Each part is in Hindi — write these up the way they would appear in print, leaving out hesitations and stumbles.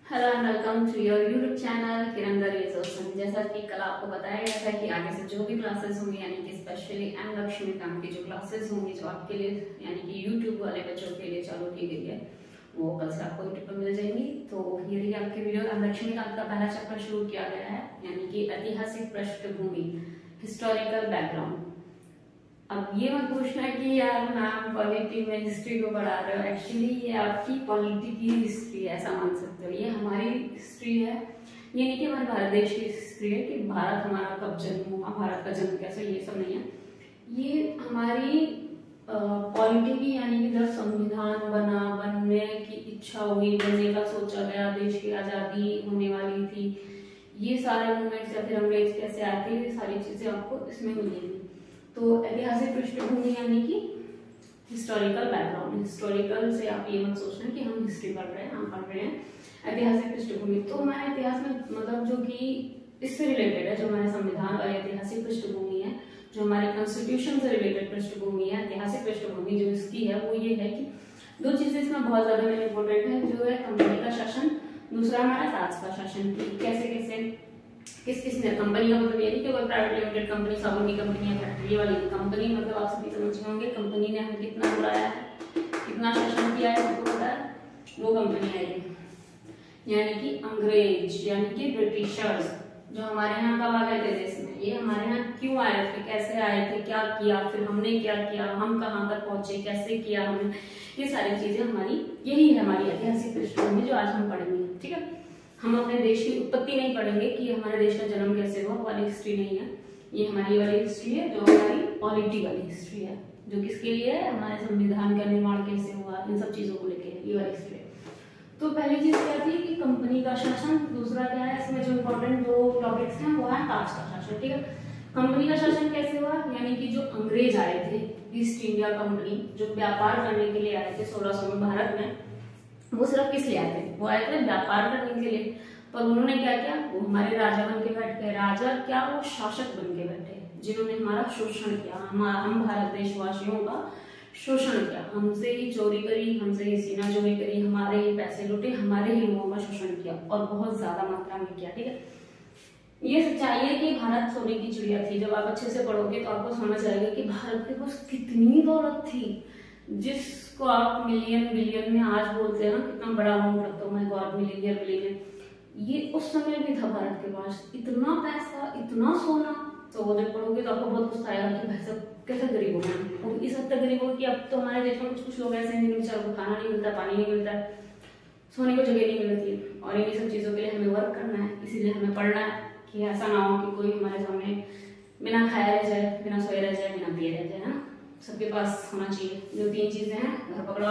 Hello and welcome to your YouTube channel Kiran Garg. जैसा कि कल आपको बताया गया था कि आगे से जो भी क्लासेस होंगी यानी कि स्पेशली एम लक्ष्मीकांत की जो क्लासेस होंगी जो आपके लिए यानी कि यूट्यूब वाले बच्चों के लिए चालू की गई है वो कल से आपको यूट्यूब पर मिल जाएंगी। तो ये रही आपकी वीडियो। एम लक्ष्मीकांत का पहला चैप्टर शुरू किया गया है यानी कि ऐतिहासिक पृष्ठभूमि, हिस्टोरिकल बैकग्राउंड। अब ये मत पूछना कि यार मैम पॉलिटी में हिस्ट्री को पढ़ा रहे हो, एक्चुअली ये आपकी पॉलिटी की हिस्ट्री है, ऐसा मान सकते हो। ये हमारी हिस्ट्री है, ये नहीं कि हमारे भारत देश की हिस्ट्री है कि भारत हमारा कब जन्म हुआ, भारत का जन्म कैसे, ये सब नहीं है। ये हमारी पॉलिटी की यानी कि जब संविधान बनने की इच्छा हुई, बनने का सोचा गया, देश की आजादी होने वाली थी, ये सारे मूवमेंट्स या फिर अंग्रेज कैसे आए थे, ये सारी चीजें आपको इसमें मिलेंगी। तो ऐतिहासिक पृष्ठभूमि यानी कि हिस्टोरिकल बैकग्राउंड। हिस्टोरिकल से आप ये मत सोचना कि हम हिस्ट्री पढ़ रहे हैं, हम पढ़ रहे हैं ऐतिहासिक पृष्ठभूमि। तो हमारे इतिहास में मतलब जो कि इससे रिलेटेड है, जो हमारे संविधान वाली ऐतिहासिक पृष्ठभूमि है, जो हमारे कॉन्स्टिट्यूशन से रिलेटेड पृष्ठभूमि है, ऐतिहासिक पृष्ठभूमि जो इसकी है वो ये है कि दो चीजें इसमें बहुत ज्यादा मेरे इंपॉर्टेंट है। जो है कंपनी का शासन, दूसरा हमारा राज का शासन। कैसे कैसे किस किस ने, कंपनी का मतलब ये नहीं कि कोई प्राइवेट लिमिटेड कंपनी, साबुन की कंपनी या फैक्ट्री वाली कंपनी, मतलब आप सभी समझ गए होंगे कंपनी ने हमें कितना बुलाया है, कितना शासन किया है, सबको पता है। वो कंपनी है यानी कि अंग्रेज यानी कि ब्रिटिशर्स, जो हमारे यहाँ कब आ गए थे देश में, ये हमारे यहाँ क्यों आए थे, कैसे आए थे, क्या किया, फिर हमने क्या किया, हम कहाँ तक पहुंचे, कैसे किया हमने, ये सारी चीजें हमारी, यही है हमारी ऐतिहासिक पृष्ठभूमि जो आज हम पढ़ेंगे। ठीक है, हम अपने देश की उत्पत्ति नहीं पढ़ेंगे कि हमारे देश का जन्म कैसे हुआ, वाली हिस्ट्री नहीं है। ये हमारी वाली हिस्ट्री है जो हमारी पॉलिटी वाली हिस्ट्री है, जो किसके लिए है, हमारे संविधान का निर्माण कैसे हुआ, इन सब चीजों को लेके ये वाली हिस्ट्री है। तो पहली चीज क्या थी कि कंपनी का शासन, दूसरा क्या है इसमें जो इम्पोर्टेंट दो टॉपिक्स हैं वो है राज का शासन। ठीक है, कंपनी का शासन कैसे हुआ, यानी कि जो अंग्रेज आए थे, ईस्ट इंडिया कंपनी, जो व्यापार करने के लिए आए थे 1600 में भारत में, वो सिर्फ किस लिए आए थे, वो आए थे व्यापार करने के लिए। पर उन्होंने क्या किया, वो हमारे राजा बन के बैठ गए। राजा क्या, वो शासक बन के बैठे, जिन्होंने हमारा शोषण किया, हम भारत देशवासियों का शोषण किया, हमसे ही चोरी करी, हमसे ही सीना चोरी करी, हमारे ही पैसे लुटे, हमारे ही लोगों का शोषण किया और बहुत ज्यादा मात्रा में किया। ठीक है, ये सच्चाई है कि भारत सोने की चिड़िया थी। जब आप अच्छे से पढ़ोगे तो आपको समझ आएगा कि भारत के पास कितनी दौलत थी, जिसको आप मिलियन बिलियन में आज बोलते हैं ना, कितना बड़ा अमाउंट रखते हो, माय गॉड मिलियन बिलियन, ये उस समय भी था भारत के पास इतना पैसा, इतना सोना। तो वो जब पढ़ोगे तो आपको बहुत गुस्सा आएगा कि भाई साहब कैसे गरीब हो गए। और इस हद तक गरीब हो कि अब तो हमारे देश में कुछ कुछ लोग ऐसे हैं बेचारों को खाना नहीं मिलता, पानी नहीं मिलता, सोने को जगह नहीं मिलती है। और इन सब चीजों के लिए हमें वर्क करना है, इसीलिए हमें पढ़ना है कि ऐसा ना हो कि कोई हमारे सामने बिना खाया रह जाए, बिना सोए रह जाए, बिना पिए रह जाए। है ना, सबके पास होना चाहिए। जो तीन चीजें हैं, घर कपड़ा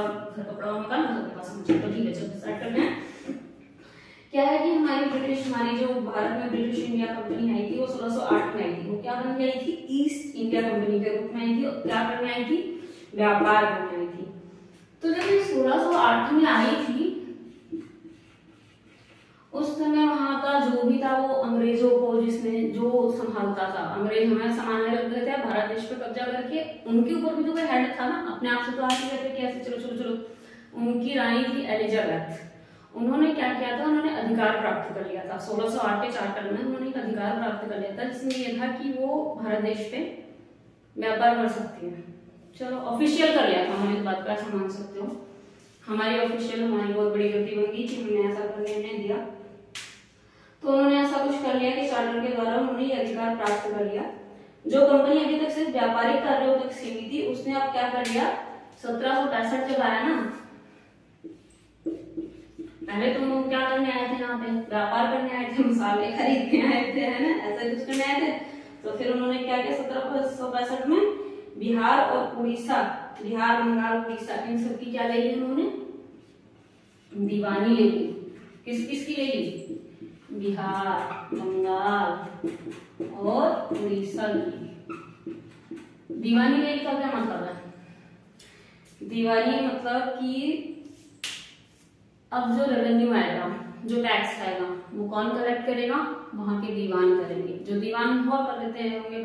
मकान, सबके पास होना चाहिए। तो ठीक है, चलो स्टार्ट करते हैं। क्या है कि हमारी जो भारत में ब्रिटिश इंडिया कंपनी आई थी वो 1608 में आई थी। वो क्या बन के आई थी, ईस्ट इंडिया कंपनी के रूप में आई थी। और क्या करने आई थी, व्यापार करने आई थी। तो जब ये 1608 में आई थी, उस समय वहां का जो भी था वो अंग्रेजों को, जिसने जो संभालता था, अंग्रेज हमें संभालने लग गए थे भारत देश पे कब्जा करके। उनके ऊपर भी तो कोई हेड था ना, अपने आप से तो आगे कहते कि ऐसे चलो चलो चलो। उनकी रानी थी एलिजाबेथ। उन्होंने क्या किया था, उन्होंने अधिकार प्राप्त कर लिया था 1608 के चार्टर में। उन्होंने एक अधिकार प्राप्त कर लिया था जिसमें यह था कि वो भारत देश पे व्यापार कर सकती है। चलो ऑफिशियल कर लिया था उन्होंने, इस बात का ऐसा मान सकते हो। हमारी ऑफिशियल, हमारी बहुत बड़ी गलती बन गई कि हमने ऐसा करने नहीं दिया। तो उन्होंने ऐसा कुछ कर लिया कि चार्टर के द्वारा उन्होंने ये अधिकार प्राप्त कर लिया। जो कंपनी अभी तक सिर्फ व्यापारिक कार्यों तक सीमित थी, उसने अब क्या कर लिया, 1765 जब आया ना, पहले तुम लोग क्या करने आए थे, यहाँ पे व्यापार करने आए थे, मसाले खरीदने आए थे, है ना, ऐसा कुछ करने आए थे। तो फिर उन्होंने क्या किया, 1765 में बिहार और उड़ीसा, बिहार बंगाल उड़ीसा, इन सब की क्या ले ली उन्होंने, दीवानी ले ली। किसकी ले ली, बिहार, बंगाल और उड़ीसा की दीवानी ले ली। का क्या मतलब है, दीवानी मतलब कि अब जो रेवेन्यू आएगा, जो टैक्स आएगा, वो कौन कलेक्ट करेगा, वहां के दीवान करेंगे। जो दीवान हुआ करते होंगे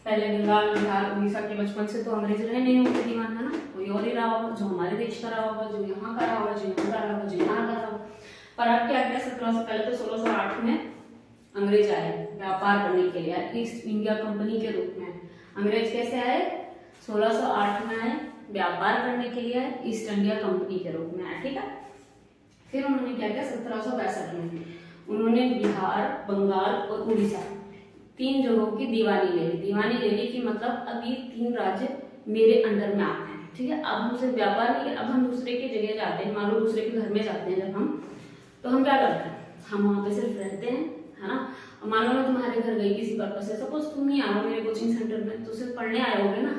पहले बंगाल, बिहार, उड़ीसा के बचपन से तो अंग्रेज रहे नहीं होंगे दीवान, है ना, कोई और ही रहा होगा, जो हमारे देश का रहा होगा, जो यहाँ का रहा होगा, जो यहाँ का रहा होगा, जो यहाँ का रहा होगा। पर अब क्या किया 1700 पहले तो 1608 में अंग्रेज आए व्यापार करने के लिए ईस्ट इंडिया कंपनी के रूप में। अंग्रेज कैसे आए? 1608 में आए, व्यापार करने के लिए आए, ईस्ट इंडिया कंपनी के रूप में आए, ठीक है। फिर उन्होंने क्या किया 1762 में उन्होंने बिहार, बंगाल और उड़ीसा 3 जगहों की दीवानी ले ली। दीवानी ले ली कि मतलब अब ये 3 राज्य मेरे अंडर में आते हैं, ठीक है। अब हमसे व्यापार नहीं, अब हम दूसरे की जगह जाते हैं, मान लो दूसरे के घर में जाते हैं जब हम, तो हम क्या करते हैं, हम वहां पे सिर्फ रहते हैं, है ना। मान लो मैं तुम्हारे घर गई किसी पर्पज से, सपोज तुम ही आओ मेरे कोचिंग सेंटर में, तो सिर्फ पढ़ने आए होगे ना।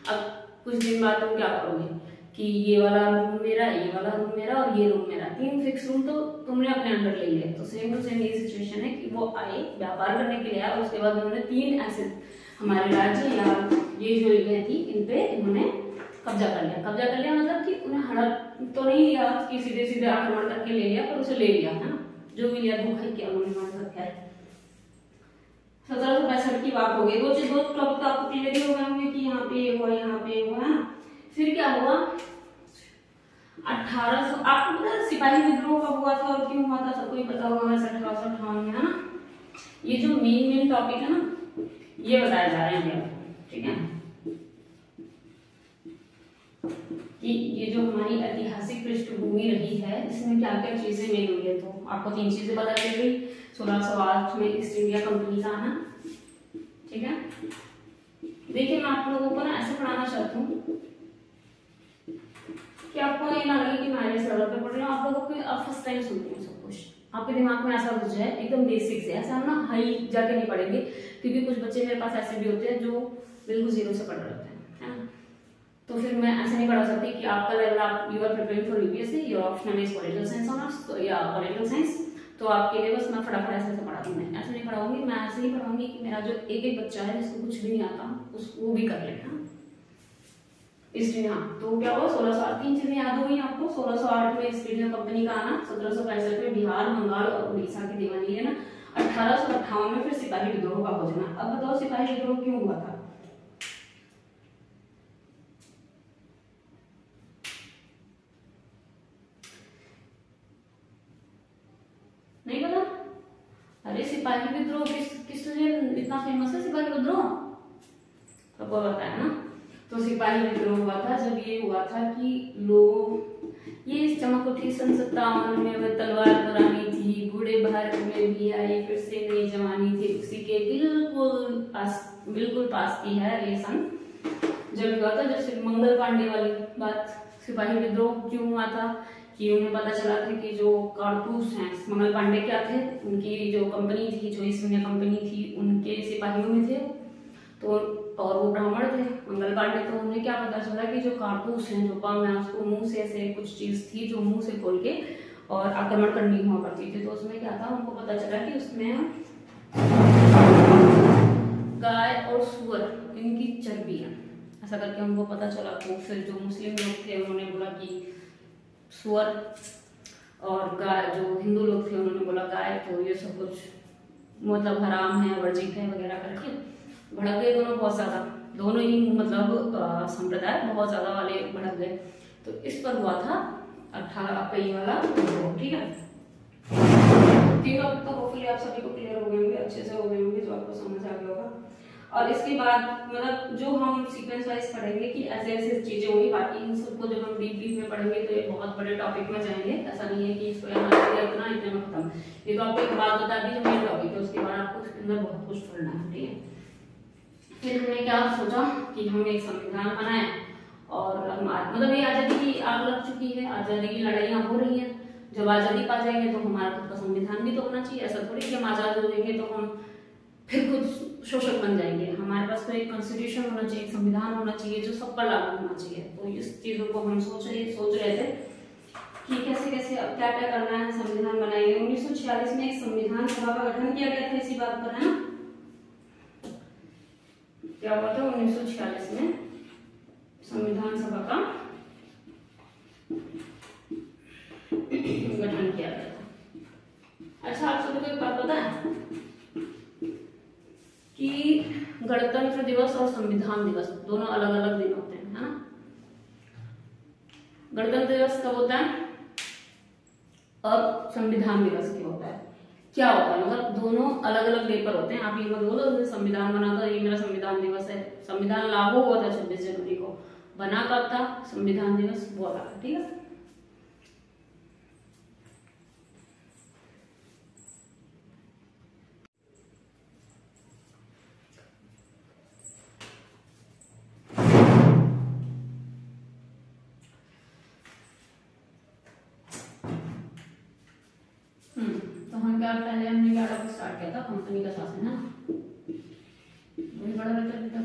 अब कुछ दिन बाद तुम क्या करोगे कि ये वाला रूम मेरा, ये वाला रूम मेरा और ये रूम मेरा, 3 फिक्स रूम तो तुमने अपने अंदर ले लिया। तो सेम टू सेम ये सिचुएशन है कि वो आए व्यापार करने के लिए आए, और उसके बाद उन्होंने 3 ऐसे हमारे राज्य या ये जो जगह थी इन पे इन्होंने कब्जा कर लिया। कब्जा कर लिया मतलब कि उन्हें हड़प तो नहीं लिया कि सीधे सीधे आक्रमण करके ले लिया, पर उसे ले लिया, है ना, जो भी लिया धोखा किया उन्होंने। 1762 की बात हो गई। दो टॉपिक तो आपको क्लियर ही हो गए होंगे कि यहाँ पे हुआ, यहाँ पे हुआ, है ना। फिर क्या हुआ 1800, आपको पता है सिपाही विद्रोह कब हुआ था और क्यों हुआ था? सबको ही पता होगा 1858 में, है ना। ये जो मेन टॉपिक है ना ये बताए जा रहे हैं, ठीक है, कि ये जो हमारी ऐतिहासिक पृष्ठभूमि रही है इसमें क्या क्या चीजें मेन हुई है। तो आपको 3 चीजें पता चल गई। 1608 में ईस्ट इंडिया कंपनी का आना, ठीक है। देखिए मैं आप लोगों को ना ऐसे पढ़ाना चाहती हूँ कि आपको ये ना लगे कि मैं सरल पे पढ़ रही हूँ। आप लोगों को अब फर्स्ट टाइम सुनती हूँ सब कुछ, आपके दिमाग में ऐसा घुस जाए एकदम बेसिक से, ऐसा हम ना हाई जाके नहीं पढ़ेंगे, क्योंकि कुछ बच्चे मेरे पास ऐसे भी होते हैं जो बिल्कुल 0 से पढ़ रहे होते हैं, है ना। तो फिर मैं ऐसे नहीं पढ़ा सकती कि आपका लेवल, आप you are preparing for UPSC, your optional is political science honours या पॉलिटिकल साइंस, तो आपके लिए बस मैं फटाफट ऐसे पढ़ा दूंगी। मैं ऐसे नहीं पढ़ाऊंगी, मैं ऐसे ही पढ़ाऊंगी कि मेरा जो एक बच्चा है जिसको कुछ भी नहीं आता उसको भी कर लेगा। इसलिए हाँ, तो क्या हुआ 1608, 3 चीजें याद हो गई आपको। 1608 में ईस्ट इंडिया कंपनी का आना, 1765 में बिहार, बंगाल और उड़ीसा की दीवानी लेना, 1858 में फिर सिपाही विद्रोह का हो जाना। अब बताओ सिपाही विद्रोह क्यों हुआ था? नहीं पता? अरे सिपाही विद्रोह किस लिए इतना फेमस है सिपाही विद्रोह? सबको पता है ना। तो सिपाही विद्रोह हुआ था जब ये हुआ था कि लोग ये चमक उठी 57 में, वह तलवार पुरानी थी, बूढ़े भारत में भी आई, फिर से नई जवानी थी, उसी के बिल्कुल पास की है ये सन जब हुआ था, जैसे मंगल पांडे वाली बात। सिपाही विद्रोह क्यों हुआ था कि उन्हें पता चला था कि जो कारतूस हैं, मंगल पांडे क्या थे, उनकी जो कंपनी थी, जो ईस्ट इंडिया कंपनी थी, उनके सिपाहियों में थे, तो और वो ब्राह्मण थे मंगल पांडे। तो उन्हें क्या पता चला कि जो कारतूस हैं, जो बम है, उसको मुंह से ऐसे कुछ चीज थी जो मुंह से खोल के और आक्रमण करनी हुआ करती थी। तो उसमें क्या था, उनको पता चला कि उसमें गाय और सुअर इनकी चर्बी है, ऐसा करके उनको पता चला। तो फिर जो मुस्लिम लोग थे उन्होंने बोला कि सुअर, और गाय जो हिंदू लोग थे उन्होंने बोला गाय, तो ये सब कुछ मतलब हराम है, वर्जित है वगैरह करके भड़क गए दोनों बहुत ज्यादा, दोनों ही मतलब संप्रदाय बहुत ज्यादा वाले भड़क गए। तो इस पर हुआ था 18 अप्रैल वाला, ठीक है। तीनों तो होपफुली आप सभी को क्लियर हो गए होंगे, अच्छे से हो गए होंगे, जो आपको समझ आ गया होगा। और इसके बाद मतलब जो हम सीक्वेंस वाइज पढ़ेंगे कि ऐसे ऐसे चीजें होंगी, बाकी इन सबको जब हम डीप में पढ़ेंगे तो ये बहुत बड़े टॉपिक में जाएंगे। ऐसा नहीं है कि इसको यहाँ इतना इतने में खत्म। ये तो आपको एक बात बता दी जो मेन टॉपिक है, उसके बाद आपको उसके अंदर बहुत कुछ पढ़ना है, ठीक है। फिर हमने क्या सोचा कि हम एक संविधान बनाए, और मतलब ये आजादी की आग लग चुकी है, आजादी की लड़ाइयाँ हो रही हैं। जब आजादी पा जाएंगे तो हमारा खुद का संविधान भी तो होना चाहिए। ऐसा थोड़ी कि हम आजाद हो जाएंगे तो हम फिर खुद शोषक बन जाएंगे। हमारे पास तो एक कॉन्स्टिट्यूशन होना चाहिए, एक संविधान होना चाहिए जो सब पर लागू होना चाहिए। तो इस चीजों को हम सोच रहे थे कि कैसे कैसे अब क्या क्या करना है, संविधान बनाएंगे। 1946 में एक संविधान सभा का गठन किया गया था इसी बात पर, है ना। क्या हुआ था 1946 में संविधान सभा का गठन किया गया था। अच्छा, आप सभी को एक बात पता है कि गणतंत्र दिवस और संविधान दिवस दोनों अलग अलग दिन होते हैं, है ना। गणतंत्र दिवस कब होता है और संविधान दिवस क्या होता है, क्या होता है, मतलब दोनों अलग अलग डे पर होते हैं। आप ये मत बोलो संविधान बना था, ये मेरा संविधान दिवस है। संविधान लागू हुआ था 26 जनवरी को, बना कब था संविधान दिवस, वो अलग है, ठीक है। तो हम क्या पहले हमने क्या टॉपिक स्टार्ट किया था, कंपनी का शासन, है ना, वही बड़ा बेटर था।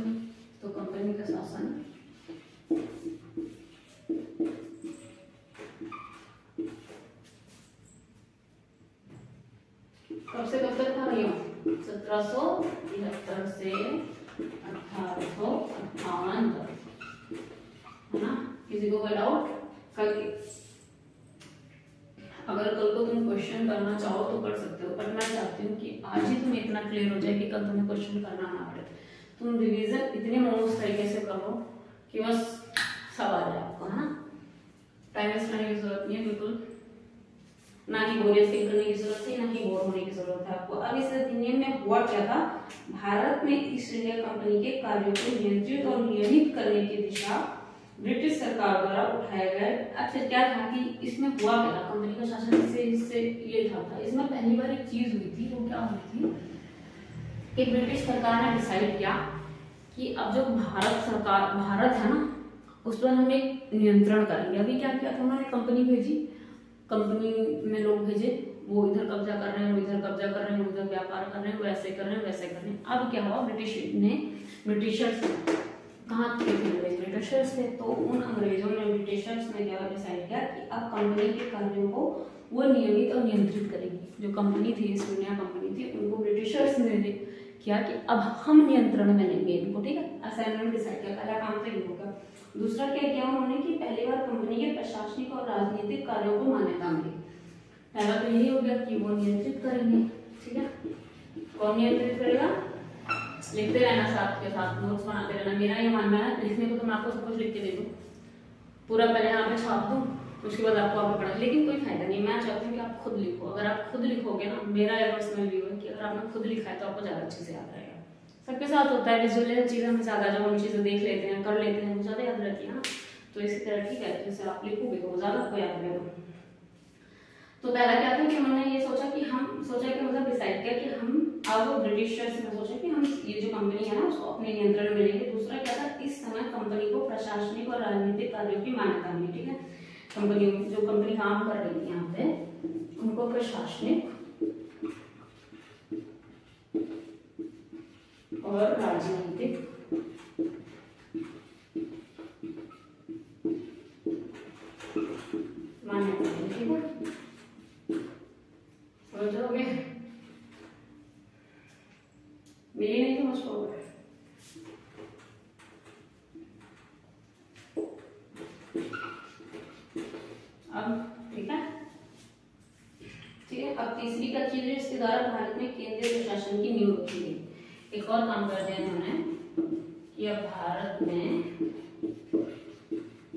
तो कंपनी का शासन कब से कब तक था भैया, 1773 से 1858 तक, है ना। किसी को कोई डाउट? कल अगर कल को तुम क्वेश्चन करना चाहो तो कर सकते हो, पर मैं चाहती हूँ कि आज ही तुम्हें इतना क्लियर हो जाए कि कल तुम्हें क्वेश्चन करना ना पड़े। तुम रिवीजन इतने मोमोस तरीके से करो कि बस सब आ जाए आपको, है ना। टाइम वेस्ट करने की जरूरत नहीं है बिल्कुल, ना ही बोरियत फील करने की जरूरत है, ना ही बोर होने की जरूरत है आपको। अब इस अधिनियम में हुआ क्या था, भारत में ईस्ट इंडिया कंपनी के कार्यों को नियंत्रित और नियमित करने की दिशा ब्रिटिश सरकार द्वारा उठाया गया। अब फिर क्या था कि इसमें हुआ क्या, कंपनी का शासन इससे ये था इसमें पहली बार एक चीज हुई थी, वो क्या हुई थी कि ब्रिटिश सरकार ने डिसाइड किया कि अब जो भारत है ना, उस पर हम एक नियंत्रण करेंगे। अभी क्या किया था उन्होंने, कंपनी भेजी, कंपनी में लोग भेजे, वो इधर कब्जा कर रहे हैं, वो इधर कब्जा कर रहे हैं, उधर व्यापार कर रहे हैं, वैसे कर रहे हैं, वैसे कर रहे हैं। अब क्या हुआ, ब्रिटिशर्स कहाँ थे, ब्रिटिशर्स थे। तो उन अंग्रेजों ने, ब्रिटिशर्स ने क्या डिसाइड किया कि अब कंपनी के कार्यों को वो नियमित और नियंत्रित करेगी। जो कंपनी थी, ईस्ट इंडिया कंपनी थी, उनको ब्रिटिशर्स ने किया कि अब हम नियंत्रण में लेंगे इनको, ठीक है। ऐसा इन्होंने डिसाइड किया, पहला काम तो ये होगा। दूसरा क्या किया उन्होंने कि पहली बार कंपनी के प्रशासनिक और राजनीतिक कार्यों को मान्यता मिली। पहला तो यही हो गया कि वो नियंत्रित करेंगे, ठीक है। कौन नियंत्रित करेगा, लिखते रहना साथ के साथ, नोट्स बनाते रहना। मेरा ये मानना है लिखने को तो मैं आपको सब कुछ लिख के दे दूं, पूरा पहले यहाँ पे छाप दूं, उसके बाद आपको आगे पढ़ा, लेकिन कोई फायदा नहीं। मैं चाहती हूँ कि आप खुद लिखो। अगर आप खुद लिखोगे ना, मेरा पर्सनल व्यू है कि अगर आपने खुद लिखा है तो आपको ज्यादा अच्छे से याद रहेगा। सबके साथ होता है, विजुअल चीजें हमें ज्यादा, जब हम चीजें देख लेते हैं, कर लेते हैं, वो ज्यादा याद रहती है ना। तो इसी तरह ठीक है, जैसे आप लिखोगे तो ज्यादा आपको याद रहेगा। तो पहला क्या था कि उन्होंने ये सोचा कि मतलब डिसाइड किया कि हम अब ब्रिटिशर्स ने सोचा कि हम ये जो कंपनी है ना उसको अपने नियंत्रण में लेंगे। दूसरा क्या था, इस समय कंपनी को प्रशासनिक और राजनीतिक कार्यों की मान्यता मिली, ठीक है। कंपनी, जो कंपनी काम कर रही थी यहाँ पे, उनको प्रशासनिक और राजनीतिक मान्यता मिली, ठीक है। समझोगे, मिली नहीं तो मुझको अब ठीक है, ठीक है। अब तीसरी का चीज है, इसके द्वारा भारत में केंद्रीय प्रशासन की नींव रखी गई। एक और काम कर दिया इन्होंने कि अब भारत में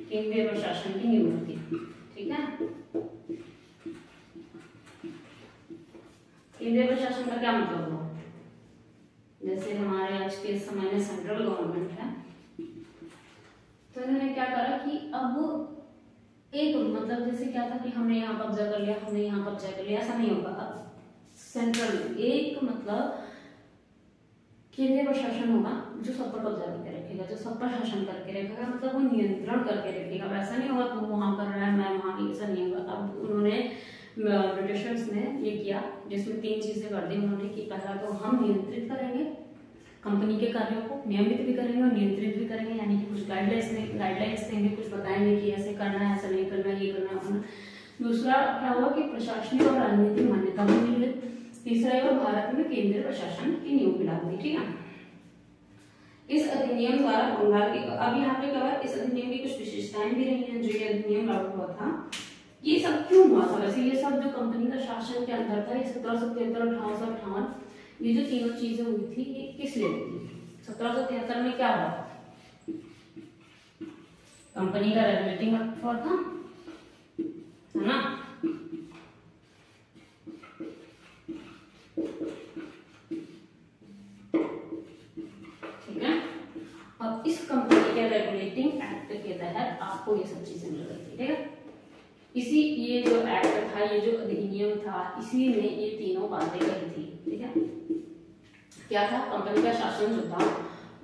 केंद्रीय प्रशासन की नींव रखी, ठीक है। केंद्रीय प्रशासन का क्या मतलब हुआ, जैसे हमारे आज के समय में सेंट्रल गवर्नमेंट है, तो इन्होंने क्या करा कि अब एक मतलब जैसे क्या था कि हमने यहाँ कब्जा कर लिया, हमने यहाँ कब्जा कर लिया, ऐसा नहीं होगा। अब सेंट्रल एक मतलब केंद्रीय प्रशासन होगा जो सब पर कब्जा करके रखेगा, जो सब पर शासन करके रखेगा, मतलब वो नियंत्रण करके रखेगा। वैसा नहीं होगा तू वहां कर रहा है मैं वहां, ऐसा नहीं होगा। अब उन्होंने, ब्रिटिशर्स ने ये किया, जिसमें तीन चीजें कर दी उन्होंने कि पहला तो हम नियंत्रित करेंगे कंपनी के कार्यों को, नियमित भी करेंगे और नियंत्रित भी करेंगे, यानी कि कुछ गाइडलाइंस देंगे, कुछ बताएंगे कि ऐसे करना है, ऐसा नहीं करना है, ये करना है। दूसरा क्या हुआ कि प्रशासनिक और राजनीतिक मान्यता भी मिली। तीसरा है भारत में केंद्रीय प्रशासन की नींव भी डाल दी, ठीक है। इस अधिनियम द्वारा बंगाल की, अब यहाँ पे क्या हुआ, इस अधिनियम की कुछ विशेषताएं भी रही हैं। जो ये अधिनियम लागू हुआ था, ये सब क्यों हुआ था वैसे, ये सब जो कंपनी का शासन के अंदर था, ये 1773, 1858, ये जो तीनों चीजें हुई थी, ये किस लिए हुई थी। 1773 में क्या हुआ, कंपनी का रेगुलेटिंग एक्ट हुआ था, है ना। इंडिया रेगुलेटिंग एक्ट के तहत आपको ये सब चीजें मिल रही थी, ठीक है। इसी ये जो एक्ट था, ये जो अधिनियम था, इसी ने ये तीनों बातें कही थी, ठीक है। क्या था? कंपनी का शासन जो था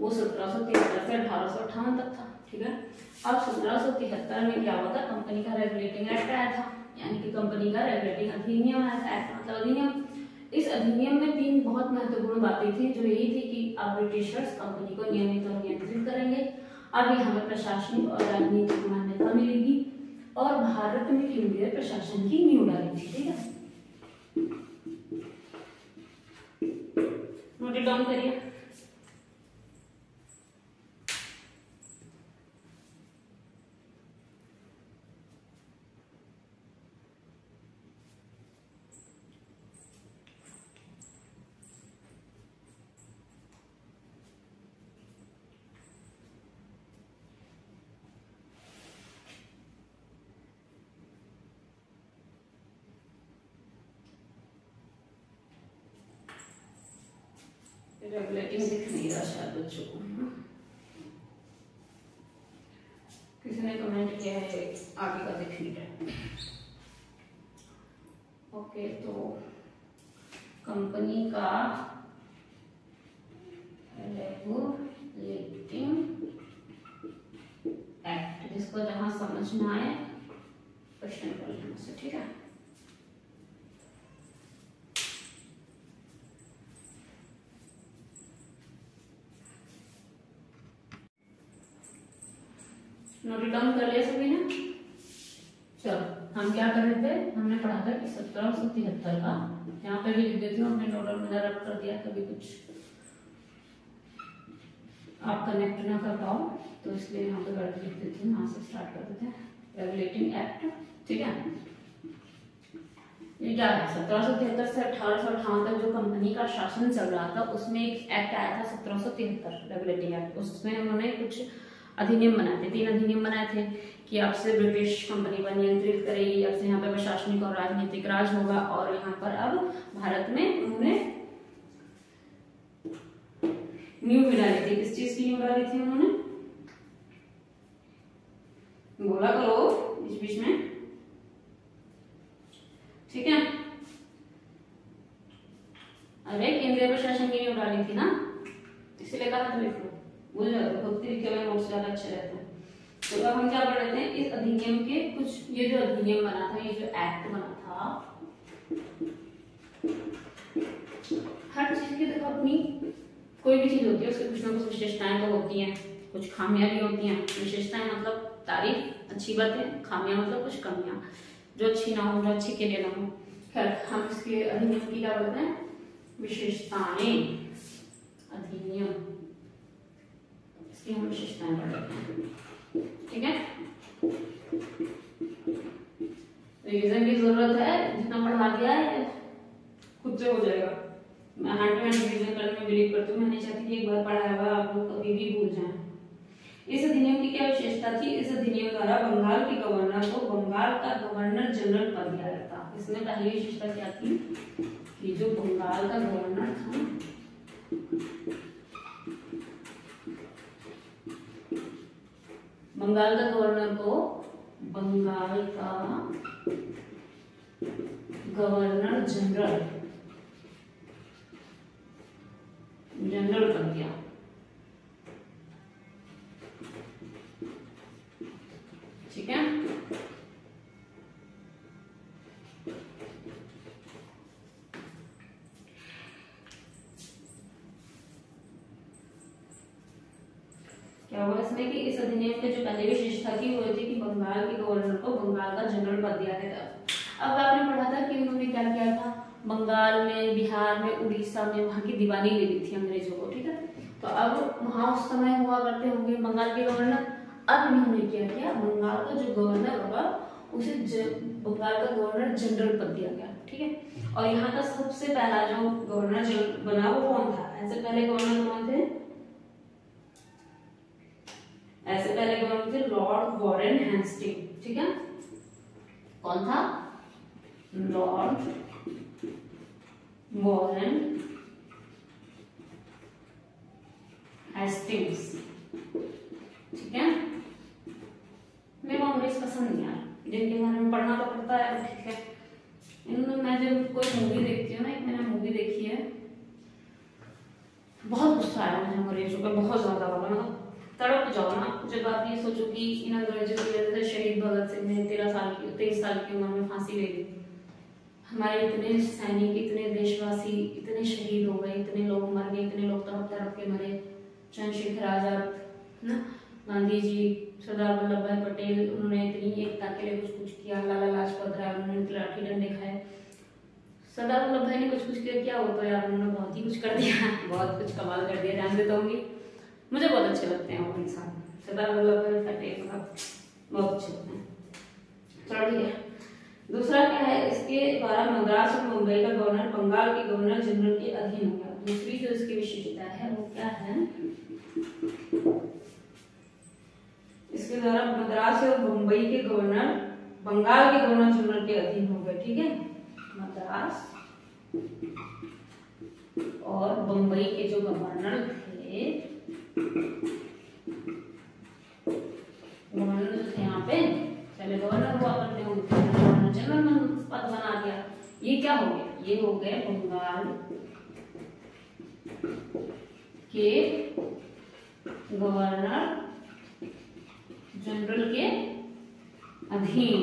वो 1773 से 1858 तक था, ठीक है। अब 1773 में क्या हुआ था? कंपनी का रेगुलेटिंग एक्ट आया था, यानी कि कंपनी का रेगुलेटिंग अधिनियम आया था। एक्ट मतलब अधिनियम। इस अधिनियम में 3 बहुत महत्वपूर्ण बातें थी, जो यही थी कि अब ब्रिटिशर्स कंपनी को नियमित और नियंत्रित करेंगे, अब यहाँ पर प्रशासनिक और राजनीतिक मान्यता मिलेगी, और भारत में केंद्रीय प्रशासन की नींव डाली थी, ठीक है। नोट इट डाउन करिए। रेगुलेटिंग दिख नहीं रहा शायद बच्चों को, किसी ने कमेंट किया है आगे का दिख नहीं रहा। ओके, तो कंपनी का रेगुलेटिंग एक्ट, जिसको जहां समझ में आए क्वेश्चन कर लेना से, ठीक है। नोट डाउन कर लिया सभी ने? चलो, हम क्या कर रहे थे? हमने पढ़ा था कि 1773 का, यहाँ पे भी लिख देती हूँ, हमने नोट डाउन में रब कर दिया, कभी कुछ आप कनेक्ट ना कर पाओ तो इसलिए यहाँ पे गलत लिख देती हूँ। यहाँ से स्टार्ट कर देते हैं। रेगुलेटिंग एक्ट, ठीक है। ये क्या है? 1773 से 1858 तक जो कंपनी का शासन चल रहा था, उसमें एक एक्ट आया था 1773 रेगुलेटिंग एक्ट। उसमें उन्होंने कुछ अधिनियम बनाए थे, 3 अधिनियम बनाए थे कि अब से ब्रिटिश कंपनी पर नियंत्रित करेगी, अब से यहाँ पे प्रशासनिक और राजनीतिक राज होगा, और यहाँ पर अब भारत में उन्होंने नींव डाली थी। किस चीज की नींव डाली थी उन्होंने? बोला करो बीच बीच में, ठीक है। अरे केंद्रीय प्रशासन की नींव डाली थी ना, इसलिए कहा था लिख लो, भूल जाओ, खुद के लिखे हुए नोट्स ज्यादा अच्छे रहते हैं। तो अब हम क्या पढ़ रहे थे? इस अधिनियम के कुछ, ये जो अधिनियम बना था, ये जो एक्ट बना था, हर चीज की देखो अपनी, कोई भी चीज होती है उसके कुछ ना कुछ विशेषताएं तो होती हैं, कुछ खामियां भी होती हैं। विशेषताएं मतलब तारीफ, अच्छी बातें, खामियां मतलब कुछ कमियां, जो अच्छी ना हो, जो अच्छी के लिए ना हो। खैर, हम इसके अधिनियम की क्या बोलते हैं? विशेषताएं। अधिनियम, इसकी हम विशेषताएं पढ़ लेते हैं, ठीक है। रिवीजन की जरूरत है, जितना पढ़ा दिया है खुद से हो जाएगा। मैं हैंड टू हैंड रिवीजन करने में बिलीव करती हूँ। मैं नहीं चाहती कि एक बार पढ़ाया हुआ आप लोग कभी भी भूल जाएं। इस अधिनियम की क्या विशेषता थी? इस अधिनियम द्वारा बंगाल के गवर्नर को बंगाल का गवर्नर जनरल पद दिया गया था। इसमें पहली विशेषता क्या थी कि जो बंगाल का गवर्नर था, बंगाल का गवर्नर को बंगाल का गवर्नर जनरल कर दिया, ठीक है। क्या हुआ इसमें कि इस अधिनियम के जो पहले विशेषता थी वो थी कि बंगाल के गवर्नर को बंगाल का जनरल पद दिया गया था। अब आपने पढ़ा था कि उन्होंने क्या किया था? बंगाल में, बिहार में, उड़ीसा में वहां की दीवानी ले ली थी अंग्रेजों को, ठीक है। तो अब वहां उस समय हुआ करते होंगे बंगाल के गवर्नर। अब इन्होंने क्या किया? बंगाल का जो गवर्नर होगा उसे बंगाल का गवर्नर जनरल पद दिया गया, ठीक है। और यहाँ का सबसे पहला जो गवर्नर बना वो कौन था? ऐसे पहले गवर्नर कौन थे? ऐसे पहले गवर्नर थे लॉर्ड वॉरेन हेस्टिंग, ठीक है। कौन था? Lord Warren Hastings. ठीक है। मेरे को अंग्रेज पसंद नहीं यार, जिनके बारे में पढ़ना तो पड़ता है, ठीक है। इन्होंने, मैं जब कोई मूवी देखती हूँ ना, एक मैंने मूवी देखी है, बहुत गुस्सा आया मुझे अंग्रेजों पे, बहुत ज्यादा वाला, मतलब तड़प जाओ ना जब आप ये सोचो कि इन अंग्रेजों की वजह से शहीद भगत सिंह ने 23 साल की उम्र में फांसी ले ली। हमारे इतने सैनिक, इतने देशवासी, इतने शहीद हो गए, इतने लोग मर गए, इतने लोग तड़प तड़प के मरे। चंद्रशेखर आजाद ना, गांधी जी, सरदार वल्लभ भाई पटेल, उन्होंने इतनी एकता के लिए कुछ कुछ किया। लाला लाजपत राय, उन्होंने लाठी डंडे खाए। सरदार वल्लभ भाई ने कुछ किया हो तो यार उन्होंने बहुत ही कुछ कर दिया, बहुत कुछ कमाल कर दिया, ध्यान देता हूँ। मुझे बहुत अच्छे लगते हैं वो इंसान, सरदार वल्लभ भाई पटेल, मतलब बहुत अच्छे लगते हैं। चलो ठीक है। दूसरा क्या है, इसके द्वारा मद्रास और मुंबई का गवर्नर बंगाल के गवर्नर जनरल के अधीन हो गया। दूसरी जो इसकी विशेषता है वो क्या है, इसके द्वारा मद्रास और मुंबई के गवर्नर बंगाल के गवर्नर जनरल के अधीन हो गए, ठीक है। मद्रास और मुंबई के जो गवर्नर थे, गवर्नर थे यहाँ पे, पहले गवर्नर हुआ करते होंगे, गवर्नर जनरल पद बना दिया। ये क्या हो गया, ये हो गए बंगाल के गवर्नर जनरल के अधीन।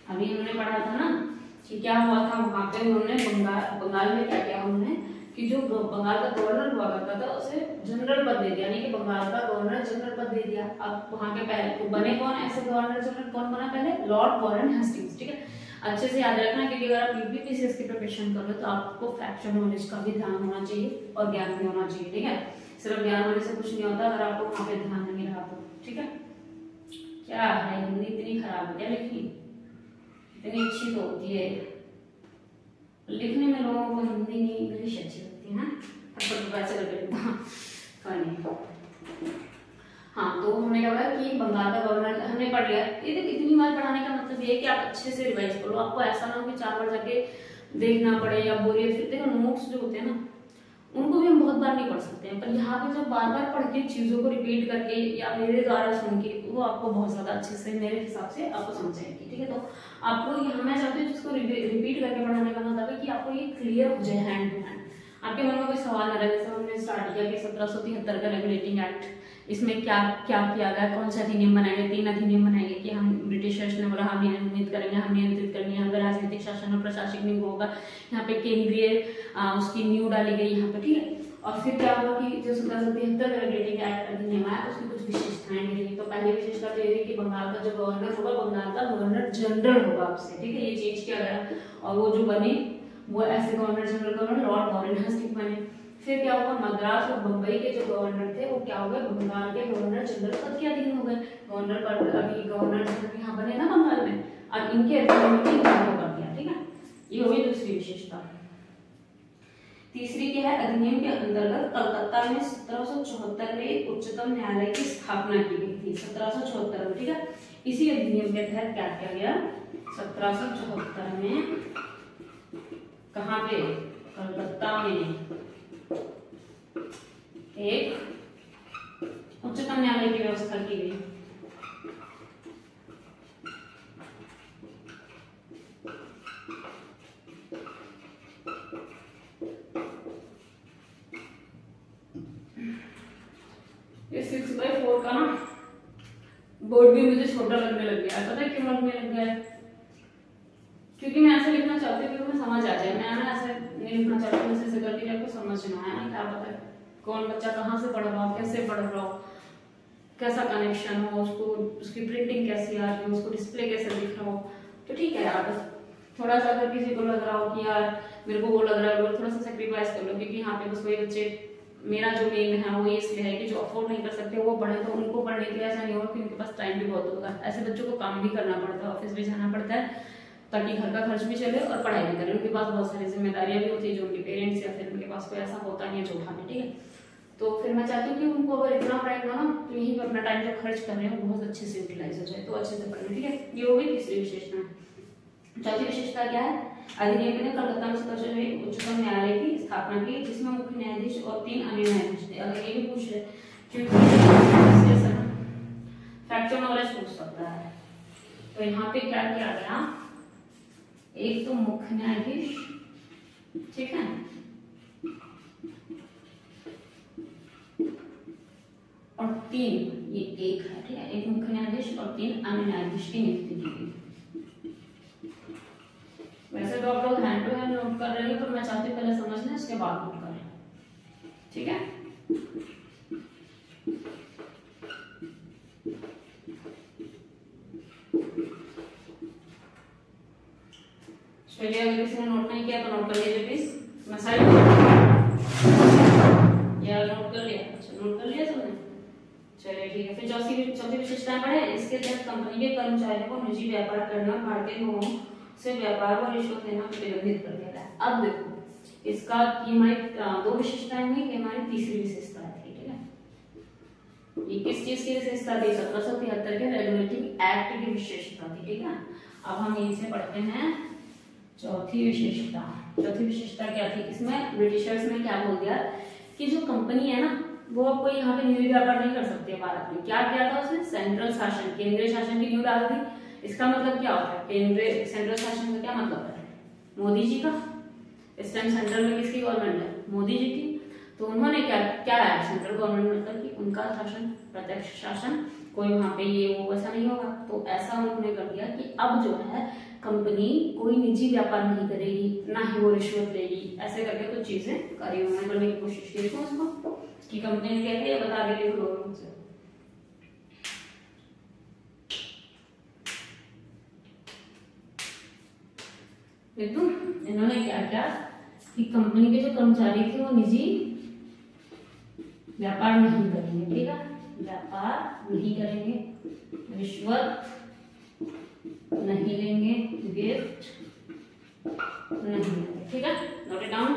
अभी हमने पढ़ा था ना कि क्या हुआ था वहां पे, उन्होंने बंगाल में क्या किया उन्होंने कि जो बंगाल का गवर्नर हुआ करता था उसे जनरल पद दे दिया, यानी कि बंगाल का गवर्नर जनरल पद दे दिया। अब वहां के पहले तो बने कौन ऐसे गवर्नर जनरल, कौन बना पहले, लॉर्ड वॉरेन हेस्टिंग्स, ठीक है। अच्छे से याद रखना, क्योंकि अगर आप यूपीपीसीएस की प्रिपरेशन कर रहे हो तो आपको फैक्चुअल नॉलेज का भी ध्यान होना चाहिए और ज्ञान भी होना चाहिए, ठीक है। सिर्फ ज्ञान होने से कुछ नहीं होता अगर आपको वहां पे ध्यान नहीं रहा तो, ठीक है। क्या है, हिंदी इतनी खराब है क्या लिखी, इतनी अच्छी तो होती है लिखने में, लोगों को हिंदी नहीं इंग्लिश अच्छी लगती है ना, पैसे लगे। हाँ, तो हमने क्या बोला कि बंगाल का गवर्नर हमने पढ़ लिया। ये देखो, इतनी बार पढ़ाने का मतलब ये है कि आप अच्छे से रिवाइज करो, आपको ऐसा ना हो कि 4 बार जाके देखना पड़े या बोरियत। फिर देखो नोट्स जो होते हैं ना, उनको भी हम बहुत बार नहीं पढ़ सकते हैं, पर यहाँ पे जब बार बार पढ़ के चीजों को रिपीट करके या मेरे द्वारा सुन के, वो आपको बहुत ज्यादा अच्छे से मेरे हिसाब से आपको समझ आएगी, ठीक है। तो आपको यहाँ मैं चाहती हूँ जिसको रिपीट करके पढ़ाने का मतलब है कि आपको ये क्लियर हो जाए हैंड टू हैंड, आपके मन में कोई सवाल न रहे। जैसे हमने स्टार्ट किया कि 1773 का रेगुलेटिंग एक्ट, इसमें क्या क्या किया गया, कौन सा अधिनियम बनाएंगे, 3 अधिनियम बनाएंगे कि हम ब्रिटिशर्स ने बोला हम नियमित करेंगे, हम नियंत्रित करेंगे, यहाँ पे राजनीतिक शासन और प्रशासनिक नियम होगा, यहाँ पे केंद्रीय उसकी नींव डाली गई यहाँ पे, ठीक है। और फिर क्या हुआ कि जो 1773 रेगुलेटिंग एक्ट अधिनियम आया उसकी कुछ विशेषताएं मिली। तो पहली विशेषता तो ये कि बंगाल का जो गवर्नर होगा, बंगाल का गवर्नर जनरल होगा आपसे, ठीक है, ये चेंज किया गया। और वो जो बने वो ऐसे governor general governor Lord Warren Hastings बने। फिर क्या हुआ, मद्रास और मुंबई के जो गवर्नर थे वो क्या हो गए, बंगाल के गवर्नर जनरल पद के अधीन हो गए। गवर्नर पद अभी गवर्नर जनरल यहाँ बने ना बंगाल में, और इनके अधीन में कर दिया, ठीक है। ये हो गई दूसरी विशेषता। तीसरी क्या है, अधिनियम के अंतर्गत कलकत्ता में 1774 उच्चतम न्यायालय की स्थापना की गई थी, 1774 में, ठीक है। इसी अधिनियम के तहत क्या किया गया, 1774 में कहाँ पे, कलकत्ता में एक उच्चतम न्यायालय की व्यवस्था की गई। ये 6/4 का ना बोर्ड भी मुझे छोटा लगने लग गया है, पता है क्यों लगने लग गया है, क्योंकि मैं ऐसे लिखना चाहती हूँ कि तुम्हें समझ आ जाए। मैं ना ऐसे नहीं लिखना चाहती हूँ, ऐसे करके आपको समझ में आया, क्या पता है कौन बच्चा कहाँ से पढ़ रहा हो, कैसे पढ़ रहा हो, कैसा कनेक्शन हो, उसको उसकी प्रिंटिंग कैसी आ रही हो, उसको डिस्प्ले कैसे दिख रहा हो। तो ठीक है यार, बस थोड़ा सा अगर किसी को लग रहा हो कि यार मेरे को वो लग रहा है, थोड़ा सा सेक्रीफाइस कर लो, क्योंकि यहाँ पे बस वही बच्चे, मेरा जो मेन है वो इसलिए है कि जो अफोर्ड नहीं कर सकते वो पढ़े, तो उनको पढ़ने के लिए ऐसा नहीं होगा कि उनके पास टाइम भी बहुत होगा। ऐसे बच्चों को काम भी करना पड़ता है, ऑफिस भी जाना पड़ता है, ताकि घर का खर्च भी चले और पढ़ाई भी करें। उनके पास बहुत सारी जिम्मेदारियां भी होती है जो उनके पेरेंट्स या फिर उनके पास कोई ऐसा होता नहीं है जो उठाने, ठीक है। तो फिर मैं चाहती हूँ कि उनको अगर इतना पढ़ाई ना तो यहीं पर अपना टाइम जो खर्च कर रहे हैं बहुत अच्छे से यूटिलाइज हो जाए, तो अच्छे से पढ़ें, ठीक है। ये हो गई तीसरी विशेषता। चौथी विशेषता क्या है, अधिनियम ने कलकत्ता में 1774 उच्चतम न्यायालय की स्थापना की, जिसमें मुख्य न्यायाधीश और 3 अन्य न्यायाधीश थे। अगर ये भी पूछ रहे क्योंकि तो नॉलेज पूछ सकता है। तो यहाँ पे क्या किया गया, एक तो मुख्य न्यायाधीश, ठीक है, और 3, ये एक है, ठीक है, एक मुख्य न्यायाधीश और 3 अन्य न्यायाधीश की नियुक्ति की गई। वैसे तो आप लोग हैंड टू हैंड नोट कर रहे हो, तो मैं चाहती हूँ पहले समझ लें, उसके बाद नोट कर लें, ठीक है। चलिए, अगर किसी ने नोट नहीं किया तो नोट कर लीजिए प्लीज। मैं साइड या नोट कर लिया? अच्छा, नोट कर लिया सबने? चलिए ठीक है। फिर चौथी विशेषता पढ़े, इसके तहत कंपनी के कर्मचारियों को निजी व्यापार करना, भारतीय लोगों से व्यापार और रिश्वत लेना प्रतिबंधित कर दिया है। अब देखो, इसका ये हमारी 2 विशेषताएं हुई, ये हमारी तीसरी विशेषता थी, ठीक है। ये किस चीज की विशेषता थी? 1773 के रेगुलेटिंग एक्ट की विशेषता थी, ठीक है। अब हम यहीं से पढ़ते हैं चौथी विशेषता। चौथी विशेषता क्या थी? इसमें ब्रिटिशर्स ने क्या बोल दिया कि जो कंपनी है ना, वो अब कोई यहाँ पे निजी व्यापार नहीं कर सकती है भारत में। क्या किया था उसने? सेंट्रल शासन, केंद्रीय शासन की नींव डाल दी। इसका मतलब क्या होता है? केंद्रीय सेंट्रल शासन का क्या मतलब है? मोदी जी का। इस टाइम सेंट्रल में किसकी गवर्नमेंट है? मोदी जी की। तो उन्होंने क्या है सेंट्रल गवर्नमेंट, मतलब कि उनका शासन, प्रत्यक्ष शासन, कोई वहां पे ये वो वैसा नहीं होगा। तो ऐसा उन्होंने कर दिया कि अब जो है कंपनी कोई निजी व्यापार नहीं करेगी, ना ही वो रिश्वत लेगी। ऐसे करके कुछ चीजें करी उन्होंने, करने की कोशिश की थी उसको कि कंपनी ने क्या किया बता देते हैं लोगों से। देखो इन्होंने क्या किया कि कंपनी के जो कर्मचारी थे वो निजी व्यापार नहीं करेंगे, ठीक है, व्यापार नहीं करेंगे, रिश्वत नहीं लेंगे, गिफ्ट नहीं लेंगे, ठीक है। Note it down.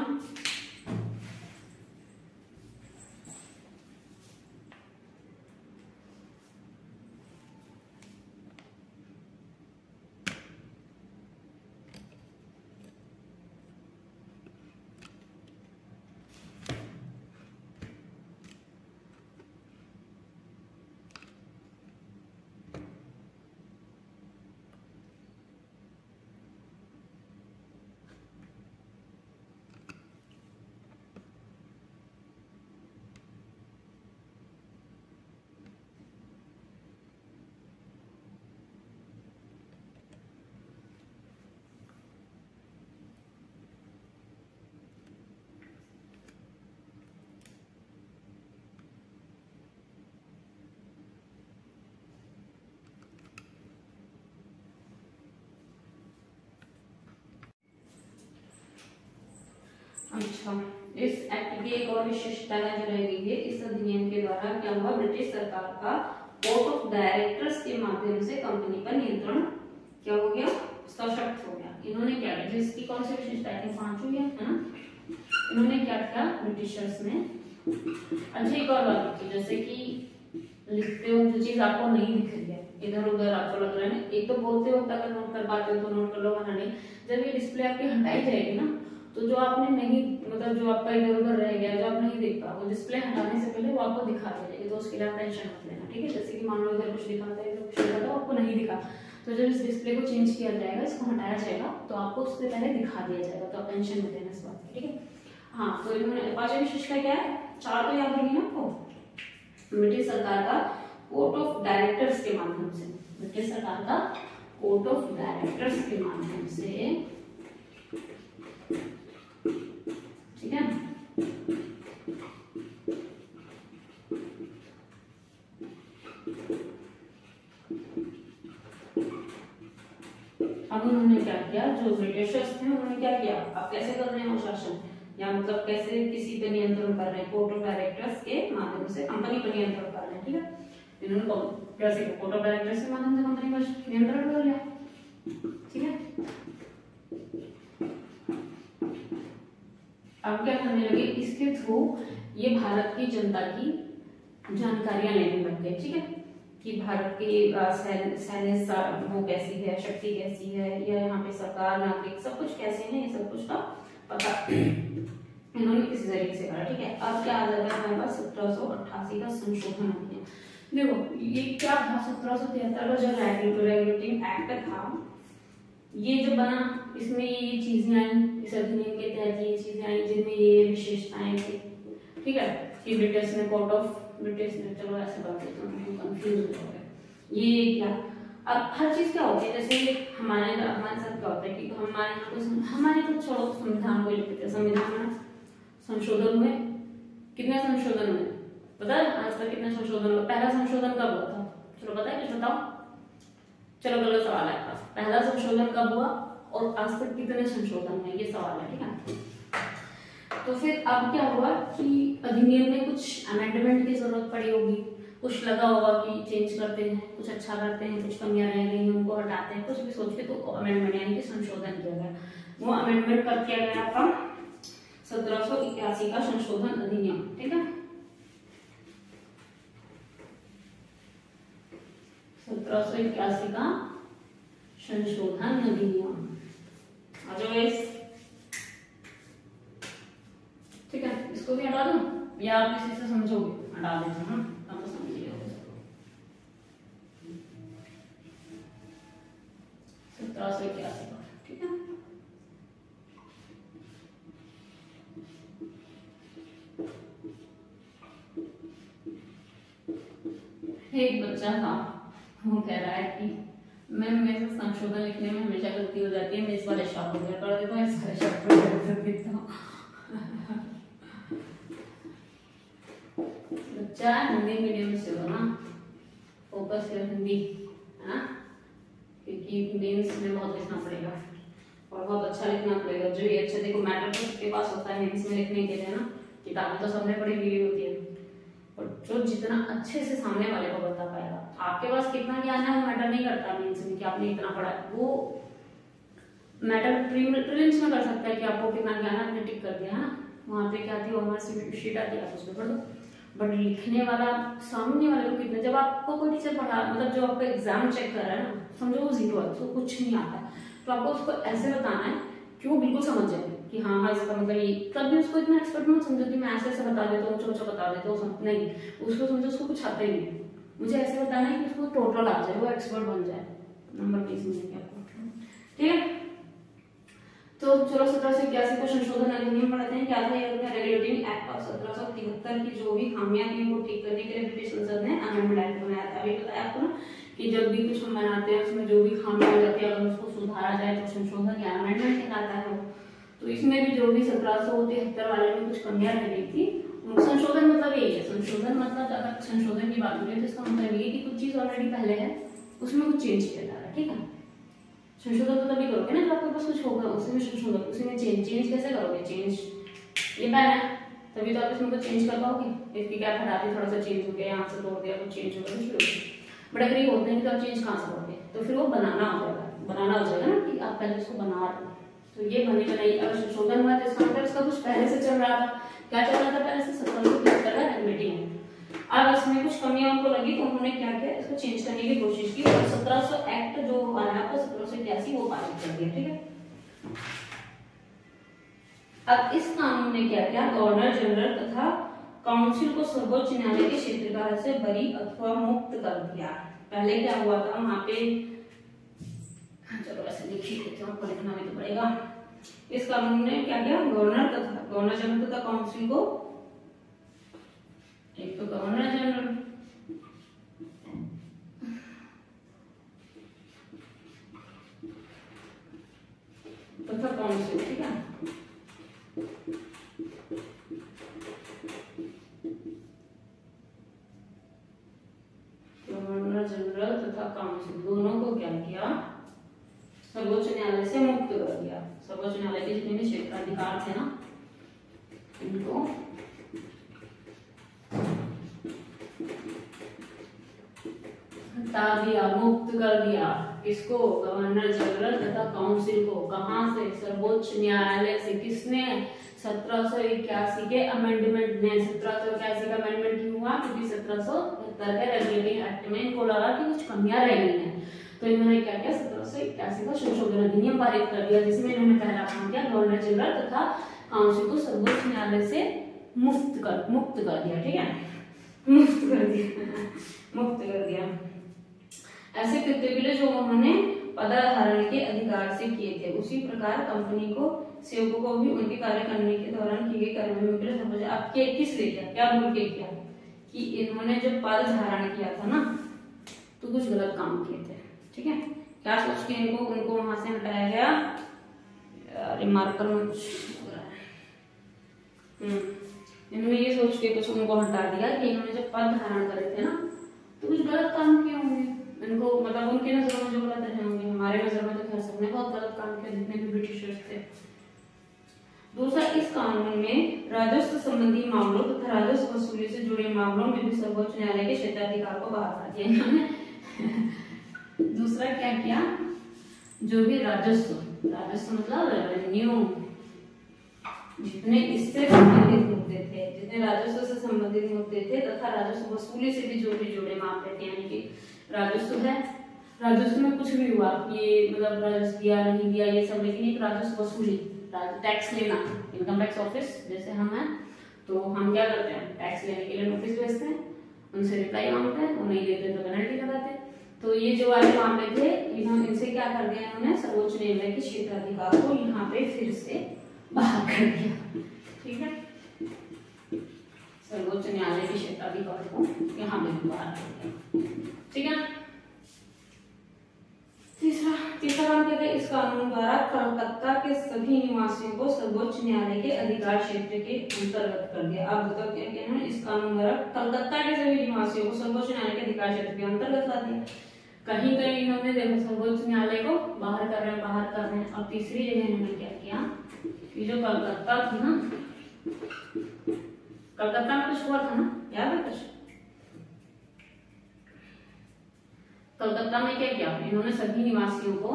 अच्छा, इस एक्ट की एक और विशेषता जो रहेगी है, इस अधिनियम के द्वारा क्या हुआ, ब्रिटिश सरकार का बोर्ड ऑफ डायरेक्टर्स के माध्यम से कंपनी पर नियंत्रण क्या हो गया, सशक्त हो गया। इन्होंने क्या किया, जिसकी कौन सी विशेषता है, 5 हुई है ना। इन्होंने क्या किया ब्रिटिशर्स ने। अच्छा, एक और बात की, जैसे कि लिखते हो जो चीज आपको नहीं दिख रही है, इधर उधर आपको लग रहा है ना, एक तो बोलते वक्त अगर नोट कर पाते हो तो नोट कर लो, वरना नहीं। जब ये डिस्प्ले आपकी हटाई जाएगी ना, तो जो आपने नहीं, मतलब जो आपका इधर उधर रह गया, जो आप नहीं देख पा, वो डिस्प्ले हटाने से पहले वो आपको दिखा देगी। तो उसके लिए आप टेंशन मत लेना, ठीक है। जैसे कि मान लो इधर कुछ दिखाता है, इधर कुछ दिखाता है, आपको नहीं दिखा, तो जब इस डिस्प्ले को चेंज किया जाएगा, इसको हटाया जाएगा, तो आपको उससे पहले दिखा दिया जाएगा। तो आप टेंशन मत लेना इस बात की, ठीक है। हाँ, तो इन्होंने 5वीं विशेषता क्या है, 4 तो याद रखिए ना आपको। ब्रिटिश सरकार का कोर्ट ऑफ डायरेक्टर्स के माध्यम से, ब्रिटिश सरकार का कोर्ट ऑफ डायरेक्टर्स के माध्यम से, ठीक है। अब उन्होंने क्या किया, जो ब्रिटिशर्स थे उन्होंने क्या किया, अब कैसे कर रहे हैं वो शासन, या मतलब कैसे किसी पे नियंत्रण कर रहे हैं, कोर्ट ऑफ डायरेक्टर्स के माध्यम से कंपनी पर नियंत्रण कर रहे हैं, ठीक है। इन्होंने कैसे कोर्ट ऑफ डायरेक्टर्स के माध्यम से कंपनी पर नियंत्रण कर लिया, ठीक है। अब क्या करने लगे, इसके थ्रू ये भारत की जनता की जानकारियां लेने लग गए, ठीक है, कि भारत के सैन्य वो कैसी है, शक्ति कैसी है, या यहाँ पे सरकार, नागरिक सब कुछ कैसे हैं, ये सब कुछ का पता इन्होंने इस जरिए से करा, ठीक है। अब क्या आ जाता है हमारे पास 1788 का संशोधन अधिनियम। देखो ये क्या था, 1773 का जो रेगुलेटिंग एक्ट था, ये जो बना इसमें ये चीजें आई, इस अधिनियम के तहत ये चीजें आई जिनमें ये विशेषताएं थी, ठीक है। कि ब्रिटिश ने कोर्ट ऑफ ब्रिटिश ने, चलो ऐसे बात करते हैं, कंफ्यूज हो गए ये क्या। अब हर चीज क्या होती है, जैसे हमारे साथ क्या होता है कि हमारे तो छोड़ो, संविधान को लिखते हैं, संविधान में संशोधन हुए, कितने संशोधन हुए पता है आज तक, कितने संशोधन हुए? पहला संशोधन कब हुआ था, चलो पता है, कुछ बताओ। चलो गलत सवाल है आपका, पहला संशोधन कब हुआ और आज तक कितने संशोधन हुए, ये सवाल है, ठीक है। तो फिर अब क्या हुआ कि अधिनियम में कुछ अमेंडमेंट की जरूरत पड़ी होगी, कुछ लगा होगा कि चेंज करते हैं, कुछ अच्छा करते हैं, कुछ कमियां रह गई उनको हटाते हैं, कुछ भी सोच के तो अमेंडमेंट यानी कि संशोधन किया गया। वो अमेंडमेंट कब किया गया आपका, 1781 का संशोधन अधिनियम, ठीक है। 1781 का संशोधन अधिनियम, आ जाओ इस, ठीक है। इसको भी हटा दूं या आप इसी से समझोगे, हटा देते हैं, आप तो समझ लिया होगा। 1781 का, ठीक है। एक बच्चा था, वो कह रहा है कि मेरे से संशोधन लिखने में हमेशा गलती हो जाती है, मैं इस वाले शब्द में कर देता हूँ, इस वाले शब्द में कर देता हूँ। बच्चा हिंदी मीडियम से हो ना, फोकस कर हिंदी, है ना, क्योंकि मेंस में बहुत लिखना पड़ेगा और बहुत अच्छा लिखना पड़ेगा। जो ये अच्छा देखो मैटर तो सबके पास होता है मेंस में लिखने के लिए ना, किताबें तो सबने पढ़ी हुई होती है, और जो जितना अच्छे से सामने वाले को बता पाएगा, आपके पास कितना ज्ञान है वो मैटर नहीं करता मेंस में कि आपने इतना पढ़ा है, वो मैटर प्रीलिम्स में कर सकता है कि आपको कितना ज्ञान आपने टिक कर दिया है ना, वहाँ पे क्या थी वो हमारी शीट आती है, आप उसमें पढ़ दो। बट लिखने वाला सामने वाले को कितने, जब आपको कोई टीचर पढ़ा, मतलब जो आपका एग्जाम चेक कर रहा है ना, समझो वो जीरो है, उसको कुछ नहीं आता है, तो आपको उसको ऐसे बताना है कि वो बिल्कुल समझ जाए कि हाँ हाँ इसका मतलब ये, तब भी उसको इतना एक्सपर्ट मत समझो कि मैं ऐसे ऐसे बता देता हूँ, ऊंचा बता देता हूँ, नहीं, उसको समझो उसको कुछ आता ही नहीं, मुझे ऐसे बताना है कि उसको टोटल आ जाए, वो एक्सपर्ट बन जाए, नंबर 20 मिलेंगे आपको, ठीक है। तो चलो 1781 का संशोधन अधिनियम पढ़ते हैं, क्या था ये, रेगुलेटिंग एक्ट ऑफ 1773 की जो भी खामियां थी उनको ठीक करने के लिए ब्रिटिश संसद ने अमेंडमेंट एक्ट बनाया था। अभी बताया आपको ना कि जब भी कुछ हम बनाते हैं उसमें जो भी खामियां हो जाती है अगर उसको सुधारा जाए तो संशोधन या अमेंडमेंट कहलाता है। तो इसमें भी जो भी 1773 वाले में कुछ कमियां रह गई थी, संशोधन मतलब यही है, संशोधन मतलब अगर संशोधन की बात करें तो इसका मतलब ये कि कुछ चीज ऑलरेडी पहले है उसमें कुछ चेंज किया जा रहा है, ठीक है। संशोधन तो तभी करोगे ना जब आपके पास कुछ होगा, उसी में संशोधन, उसी में चेंज कैसे करोगे, चेंज ये पहले है तभी तो आप इसमें कुछ चेंज कर पाओगे, इसकी क्या हटा दी, थोड़ा सा चेंज हो गया, यहाँ से तोड़ दिया, कुछ चेंज हो गया, कुछ भी। बट अगर ये होते हैं तो आप चेंज कहाँ से करोगे, तो फिर वो बनाना हो जाएगा ना कि आप पहले उसको बना रहे हो, तो ये बनी बनाई अगर संशोधन हुआ तो इसका मतलब इसका कुछ पहले से चल रहा था, क्या चल रहा था पहले से, 1773 का रेगुलेटिंग है। अब इसमें कुछ कमियां उनको लगी तो उन्होंने क्या किया, इसको चेंज करने की कोशिश की और 1700 एक्ट जो आया आपका 1781 वो पारित कर दिया, ठीक है। अब इस कानून ने क्या किया, गवर्नर जनरल तथा काउंसिल को सर्वोच्च न्यायालय के क्षेत्रकाल से बरी अथवा मुक्त कर दिया। पहले क्या हुआ था वहां पे, चलो ऐसे लिख ही देते हैं, आपको लिखना भी तो पड़ेगा। इस कानून ने क्या किया, गवर्नर जनरल तथा काउंसिल को, एक तो गवर्नर जनरल तथा काउंसिल, ठीक है, गवर्नर जनरल तथा काउंसिल दोनों को क्या किया, सर्वोच्च न्यायालय से मुक्त कर दिया। सर्वोच्च न्यायालय के जितने भी क्षेत्राधिकार थे ना इनको हटा दिया, मुक्त कर दिया। किसको, गवर्नर जनरल तथा काउंसिल को, कहां से, सर्वोच्च न्यायालय से। किसने, 1781 के अमेंडमेंट ने। 1781 का अमेंडमेंट क्यों हुआ, क्योंकि 1773 के रेगुलेटिंग एक्ट में इनको लगा कि कुछ कमियां रह गई हैं, तो इन्होंने क्या किया, 1781 का संशोधन अधिनियम पारित कर दिया, जिसमें इन्होंने पहला काम किया, गवर्नर जनरल तथा काउंसिल को सर्वोच्च न्यायालय से मुक्त कर दिया, ठीक है। मुक्त कर दिया, मुक्त कर दिया। ऐसे कृत्यों के लिए जो उन्होंने पदाधारण के अधिकार से किए थे, उसी प्रकार कंपनी को सेवकों को भी उनके कार्य करने के दौरान की गई कार्रवाई के लिए समझ। अब किस लिए किया, क्या बोल के किया कि इन्होंने जब पद धारण किया था ना तो कुछ गलत काम किए थे, ठीक है। क्या सोच के उनको वहां से हटाया गया, अरे मार्कर में कुछ इन्होंने ये सोच के कुछ उनको हटा दिया कि इन्होंने जब पद धारण करे थे ना तो कुछ गलत काम किए होंगे इनको, मतलब उनकी नजरों में जो गलत रहे होंगे, हमारे नजर में तो खैर सबने बहुत गलत काम किया जितने भी ब्रिटिशर्स थे। दूसरा, इस कानून में राजस्व संबंधी मामलों तथा राजस्व वसूली से जुड़े मामलों में भी सर्वोच्च न्यायालय के क्षेत्राधिकार को बाहर कर दिया इन्होंने। दूसरा क्या किया, जो भी राजस्व मतलब रेवेन्यू, जितने इससे संबंधित मुद्दे थे, जितने राजस्व से संबंधित मुद्दे थे तथा राजस्व वसूली से भी जुड़े मामले थे, यानी कि राजस्व है, राजस्व में कुछ भी हुआ, ये मतलब राजस्व दिया नहीं दिया ये सब, लेकिन एक राजस्व वसूली, टैक्स लेना, इनकम टैक्स ऑफिस जैसे हम हैं तो हम क्या करते हैं, टैक्स लेने के लिए नोटिस भेजते हैं, उनसे रिप्लाई मांगते हैं, वो नहीं देते तो पेनल्टी लगाते हैं। तो ये जो वाले मामले थे इनसे क्या कर दिया इन्होंने, सर्वोच्च न्यायालय के क्षेत्राधिकार को यहाँ पे फिर से बाहर कर दिया, ठीक है। सर्वोच्च न्यायालय के क्षेत्राधिकार को यहाँ पे बाहर कर दिया, ठीक है। तीसरा काम कहते हैं, इस कानून द्वारा कलकत्ता के सभी निवासियों को सर्वोच्च न्यायालय के अधिकार क्षेत्र के अंतर्गत कर दिया। अब बताओ क्या कहना है, इस कानून द्वारा कलकत्ता के सभी निवासियों को सर्वोच्च न्यायालय के अधिकार क्षेत्र के अंतर्गत ला दिया। कहीं कहीं इन्होंने देखो सर्वोच्च न्यायालय को बाहर कर रहे हैं। और तीसरी जगह इन्होंने क्या किया कि जो कलकत्ता थी ना, कलकत्ता में कुछ हुआ था ना, याद है कुछ? कलकत्ता में क्या किया इन्होंने, सभी निवासियों को,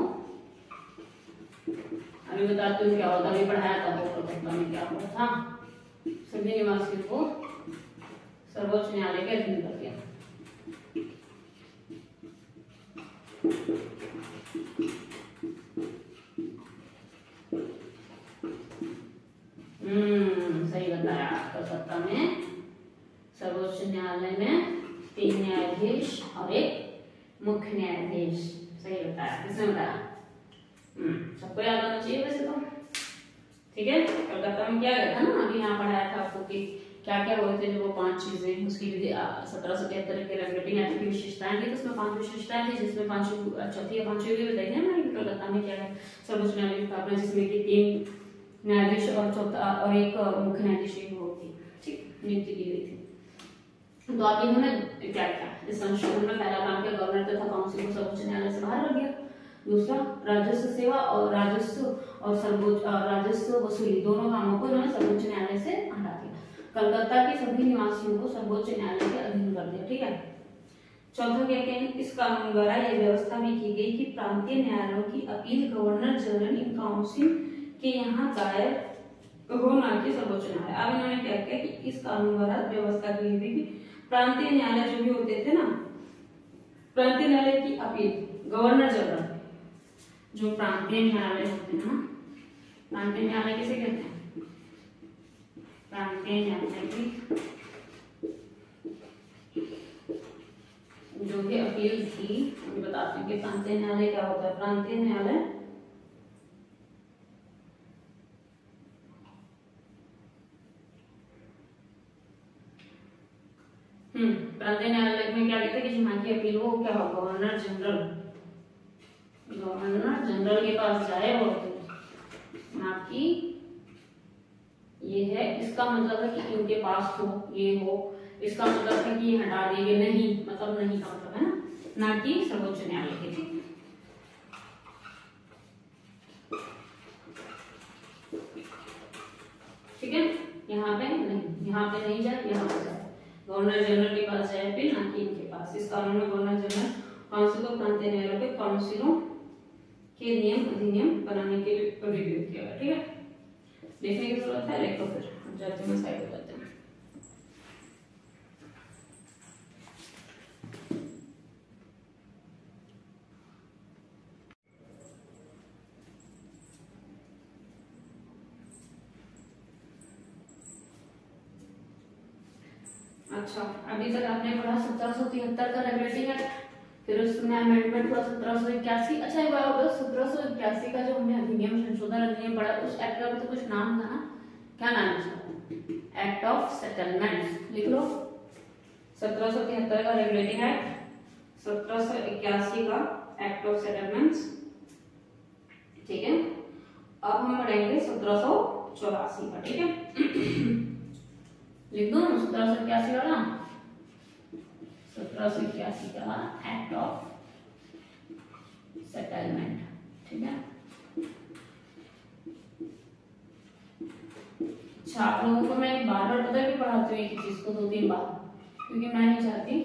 अभी बताती हूँ क्या होता, अभी पढ़ाया था वो कलकत्ता में क्या हुआ था, सभी निवासियों को सर्वोच्च न्यायालय के अधीन कर दिया। सही बताया, कलकत्ता में सर्वोच्च न्यायालय में 3 न्यायाधीश और एक मुख्य न्यायाधीश, सही बताया, किसने बताया? सबको याद होना चाहिए वैसे तो, ठीक है। कलकत्ता में क्या गया था ना, अभी यहाँ पढ़ाया था आपको कि क्या क्या हुए थे, जो वो 5 चीजें, उसकी 1773 के रेगुलेटिंग एक्ट की विशेषताएं थी, तो उसमें 5 विशेषताएं थी, जिसमें चौथी या पांचवी भी बताई है ना कलकत्ता में क्या है, सर्वोच्च न्यायालय की स्थापना, जिसमें कि 3 न्यायाधीश और एक मुख्य न्यायाधीश की होती, ठीक, नियुक्ति की गई थी। तो आप इन्होंने क्या किया, इस संशोधन में पहला काम किया, गवर्नर तथा काउंसिल को सर्वोच्च न्यायालय से बाहर रख दिया। दूसरा, राजस्व सेवा और राजस्व वसूली दोनों कामों को इन्होंने सर्वोच्च न्यायालय से हटा दिया। कलकत्ता के सभी निवासियों को सर्वोच्च न्यायालय के अधीन कर दिया, ठीक है। चौथा क्या कहेंगे, इस कानून द्वारा यह व्यवस्था भी की गई कि प्रांतीय न्यायालयों की appeal governor general in council के यहाँ दायर हो, ना कि सर्वोच्च न्यायालय। अब इन्होंने क्या किया कि इस कानून द्वारा व्यवस्था की गई कि प्रांतीय न्यायालय जो भी होते थे ना, प्रांतीय न्यायालय की अपील गवर्नर जनरल, जो प्रांतीय न्यायालय होते हैं ना, प्रांतीय न्यायालय किसे कहते हैं, प्रांतीय न्यायालय की जो भी अपील थी, मैं बताती हूँ कि प्रांतीय न्यायालय क्या होता है। प्रांतीय न्यायालय प्रांतीय न्यायालय में क्या कहते हैं कि जहाँ की अपील हो क्या हो, गवर्नर जनरल के पास जाए, और ना कि ये है, इसका मतलब है कि इनके पास हो, ये हो, इसका मतलब है कि ये हटा देंगे, नहीं मतलब नहीं का मतलब है ना कि सर्वोच्च न्यायालय के, ठीक है। यहाँ पे नहीं जाए, यहाँ पे जाए, गवर्नर जनरल के पास जाए फिर, ना कि इनके पास। इस कानून में गवर्नर जनरल काउंसिल को प्रांतीय न्यायालय के काउंसिलों के नियम अधिनियम बनाने के लिए रिव्यू किया गया, ठीक है। देखने की जरूरत है, देखो फिर जाते हैं साइड हो जाते हैं। अच्छा, अभी तक आपने पढ़ा 1773 का रेगुलेटिंग एक्ट, फिर उसमें अमेंडमेंट हुआ 1781। अच्छा एक बार होगा, 1781 का जो हमने अधिनियम संशोधन अधिनियम पढ़ा, उस एक्ट का भी तो कुछ नाम था ना, क्या नाम है उसका? Act of settlement. लिख लो 1773 का रेगुलेटिंग एक्ट, 1781 का एक्ट ऑफ सेटलमेंट्स। ठीक है, अब हम पढ़ेंगे 1784 का। ठीक है, लिख दो 1781 वाला, 1781 का एक्ट ऑफ सेटलमेंट। ठीक है, अच्छा आप लोगों को मैं बार बार पता भी पढ़ाती हूँ एक चीज को 2-3 बार, क्योंकि मैं नहीं चाहती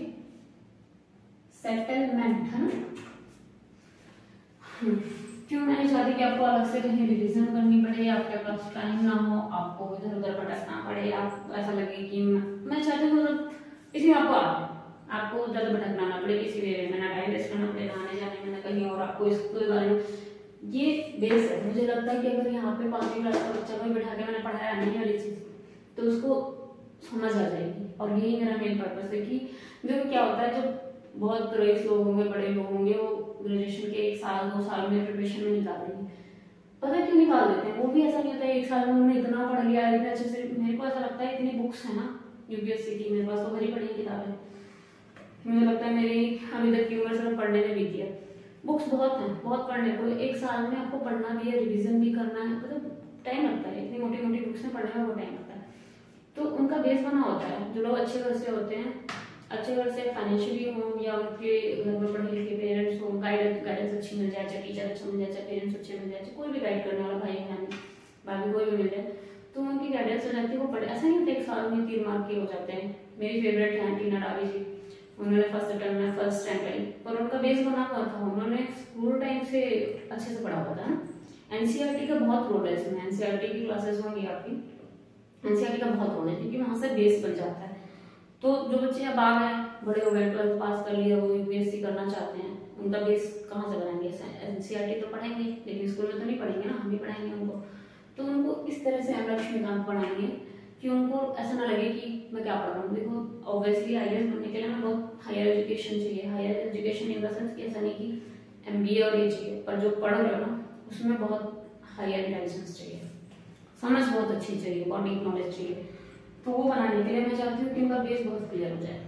सेटलमेंट है ना, क्यों मैं नहीं चाहती कि आपको अलग से कहीं रिवीजन करनी पड़े, आपके पास टाइम ना हो, आपको इधर उधर भटकना पड़े, आपको ऐसा लगे कि मैं चाहती हूँ इसी में आपको उधर भटकना ना पड़े किसी वे में, ना टाइम वेस्ट करना पड़े आने जाने में, ना कहीं और आपको इसके बारे में। ये बेस है। मुझे लगता है कि अगर यहाँ पे 5वीं क्लास का बच्चा को बैठा के मैंने पढ़ाया नहीं वाली चीज तो उसको समझ आ जाएगी, और यही मेरा मेन पर्पस है कि देखो क्या होता है, जब बहुत रईस लोग होंगे, बड़े लोग होंगे, वो ग्रेजुएशन के 1 साल 2 साल में प्रिपरेशन में निकाल देंगे। पता है क्यों निकाल देते हैं? वो भी ऐसा नहीं होता है 1 साल में उन्होंने इतना पढ़ लिया इतने अच्छे से। मेरे को ऐसा लगता है इतनी बुक्स है ना यूपीएससी की, मेरे पास तो भरी पड़ी किताबें, मुझे लगता है मेरी अभी तक की उम्र सिर्फ पढ़ने में बीती है। बुक्स बहुत हैं, बहुत पढ़ने को, 1 साल में आपको पढ़ना भी है, रिविजन भी करना है, मतलब टाइम लगता है, इतनी मोटी मोटी बुक्स में पढ़ने में बहुत टाइम लगता है। तो उनका बेस बना होता है, जो लोग अच्छे घर से होते हैं, अच्छे घर से फाइनेंशियली हो, या उनके घर में पढ़े लिखे पेरेंट्स हो, गाइडेंस अच्छी मिल जाए, चाहे टीचर अच्छा मिल जाए, पेरेंट्स अच्छे मिल जाए, कोई भी गाइड करने वाला भाई बहन बाकी कोई भी मिल जाए, तो उनकी गाइडेंस हो जाती है। वो पढ़े, ऐसा नहीं होता 1 साल में 3 मार्क के हो जाते हैं। मेरी फेवरेट है टीना डावी जी, उन्होंने फर्स्ट अटेम्प्ट में फर्स्ट रैंक लाई, पर उनका बेस बना हुआ था, उन्होंने स्कूल टाइम से अच्छे से पढ़ा हुआ था ना। एनसीईआरटी का बहुत रोल है इसमें, एनसीईआरटी की क्लासेस होंगी आपकी, एनसीईआरटी का बहुत रोल है, क्योंकि वहां से बेस बन जाता है। तो जो बच्चे अब आ गए, बड़े हो गए, 12th पास कर लिया, वो यूपीएससी करना चाहते हैं, उनका बेस कहाँ से बनाएंगे? एनसीईआरटी तो पढ़ेंगे, लेकिन स्कूल में तो नहीं पढ़ेंगे ना, हम ही पढ़ाएंगे उनको। तो उनको इस तरह से एम लक्ष्मीकांत पढ़ाएंगे कि उनको ऐसा ना लगे कि मैं क्या पढ़ रहा हूँ। देखो ऑब्वियसली आईएएस बनने के लिए ना बहुत हायर एजुकेशन चाहिए, higher education in the sense कि ऐसा नहीं कि एमबीए और ये चाहिए, पर जो पढ़ रहे हो ना उसमें बहुत हायर इंटेलिजेंस चाहिए, समझ बहुत अच्छी चाहिए, बहुत डीप नॉलेज चाहिए। तो वो बनाने के लिए मैं चाहती हूँ कि उनका बेस बहुत क्लियर हो जाए।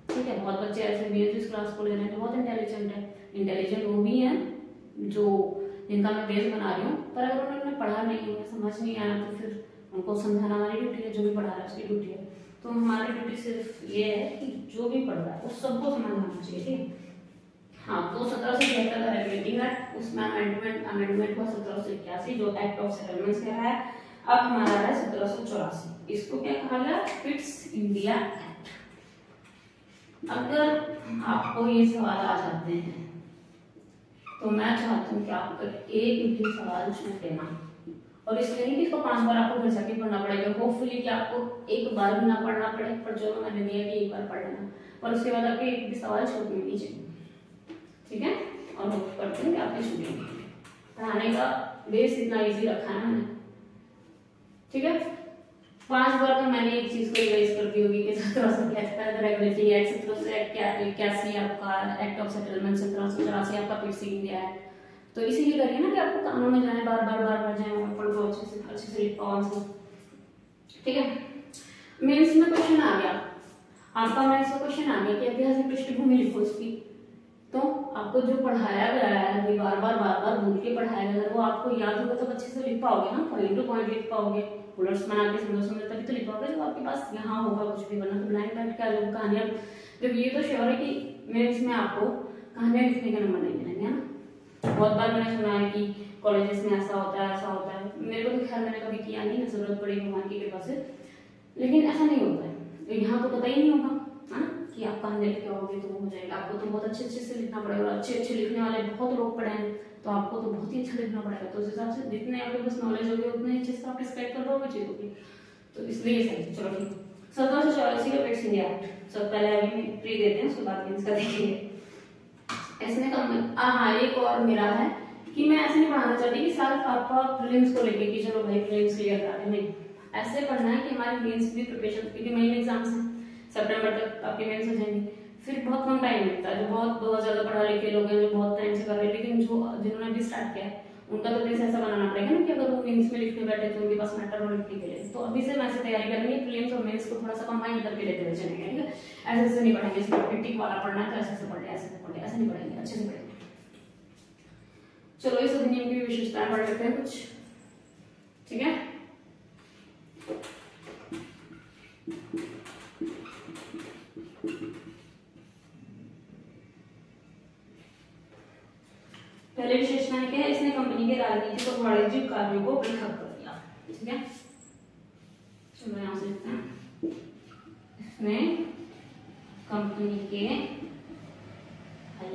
ठीक है, बहुत बच्चे ऐसे भी हैं जो इस क्लास को ले रहे हैं जो बहुत इंटेलिजेंट है, इंटेलिजेंट वो भी हैं जो जिनका मैं बेस बना रही हूँ, पर अगर उन्होंने पढ़ा नहीं है, समझ नहीं आया, तो फिर उनको समझाना हमारी ड्यूटी है, जो भी पढ़ा रहा है उसकी ड्यूटी है। तो हमारी ड्यूटी सिर्फ ये है कि जो भी पढ़ रहा है उस सबको समझना चाहिए। ठीक है, हाँ। तो 1773 का रेगुलेटिंग एक्ट, उसमें अमेंडमेंट हुआ 1781, जो एक्ट ऑफ सेटलमेंट्स कह रहा है। अब हमारा है 1784, इसको क्या कहा गया? Fits India act. अगर आपको ये सवाल आ जाते हैं तो मैं चाहती हूँ कि आप एक भी सवाल छूट देना, और इसलिए नहीं कि इसको 5 बार आपको घर जाके पढ़ना पड़ेगा, होपफुली कि आपको एक बार भी ना पढ़ना पड़े, पर जो मैंने दिया कि एक बार पढ़ लेना, और उसके बाद आपके एक भी सवाल छूटने नहीं चाहिए। ठीक है, और होप करते हैं कि आपके छूटेंगे। पढ़ाने का बेस इतना इजी रखा है मैंने। ठीक है, 5 बार तो मैंने एक चीज को रिवाइज कर दी होगी कि 1773 रेगुलेटिंग एक्ट, 1781 आपका एक्ट ऑफ सेटलमेंट, 1784 आपका फिट्स इंडिया एक्ट। तो इसीलिए करिए ना कि आपको कानों में जाए, बार बार जाए, और पढ़ लो अच्छे से लिख पाओ आंसर। ठीक है, मेंस में क्वेश्चन आ गया आपका, मेंस में क्वेश्चन आ गया कि ऐतिहासिक पृष्ठभूमि लिखो उसकी। तो आपको जो पढ़ाया गया है बार बार भूल के पढ़ाया गया है, वो आपको याद होगा तब अच्छे से लिख पाओगे ना, पॉइंट टू पॉइंट लिख पाओगे, बुलेट्स बना के समझ तभी तो लिख पाओगे जब आपके पास यहाँ होगा कुछ भी। वरना तो ब्लैंक बैठ क्या जो कहानियां, जब ये तो श्योर है कि मेंस में आपको कहानियां लिखने का नंबर नहीं मिलेंगे, है ना। बहुत बार मैंने सुना है कि कॉलेजेस में ऐसा होता है, ऐसा होता है, मेरे को तो खैर मैंने कभी किया नहीं है, जरूरत पड़ी भगवान की कृपा से, लेकिन ऐसा नहीं होता है। यहाँ तो पता ही नहीं होगा, है ना, कि आप कहानी लिख के आओगे तो वो हो जाएगा। आपको तो बहुत अच्छे से लिखना पड़ेगा, और अच्छे लिखने वाले बहुत लोग पढ़े हैं, तो आपको तो बहुत ही अच्छा लिखना पड़ेगा। तो उस हिसाब से जितने आपके पास नॉलेज होगी उतने अच्छे से आप डिस्क्राइब कर पाओगे चीजों की। तो इसलिए सही। चलो ठीक, 1784 का फिट्स इंडिया एक्ट। सब पहले अभी प्री देते हैं, उसके बाद इसका देखेंगे। इसमें हाँ, एक और मेरा है कि मैं ऐसे नहीं पढ़ाना चाहती कि सिर्फ आपका प्रीलिम्स को लेके कि चलो भाई प्रीलिम्स क्लियर कर रहे हैं, नहीं। ऐसे पढ़ना है कि हमारे मेंस भी प्रिपरेशन, क्योंकि मेन एग्जाम्स हैं, सितंबर तक आपके मेंस हो जाएंगे। फिर बहुत कम टाइम मिलता है, जो बहुत ज्यादा पढ़ा लिखे लोग हैं, जो बहुत टाइम से कर रहे हैं, लेकिन जो जिन्होंने भी स्टार्ट किया है उनका तो बेस ऐसा बनाना पड़ेगा ना कि अगर वो मेंस में लिखने बैठे तो उनके पास मैटर और लिखने के लिए, तो अभी से वैसे तैयारी करेंगे, प्रीलिम्स और मेंस को थोड़ा सा कंबाइन करके लेते हुए चलेंगे, ठीक है। ऐसे नहीं पढ़ेंगे, इसमें टिक वाला पढ़ना है तो ऐसे पढ़ ले, ऐसे पढ़ ले, ऐसे नहीं पढ़ेंगे, अच्छे से पढ़ेंगे। चलो इस अधिनियम की विशेषताएं पढ़ लेते हैं कुछ, ठीक है। पहले विशेषता क्या है, इसने कंपनी के राजनीतिक और वाणिज्यिक कार्यों को पृथक कर दिया, ठीक है। चलो यहां से लिखते हैं, इसने कंपनी के,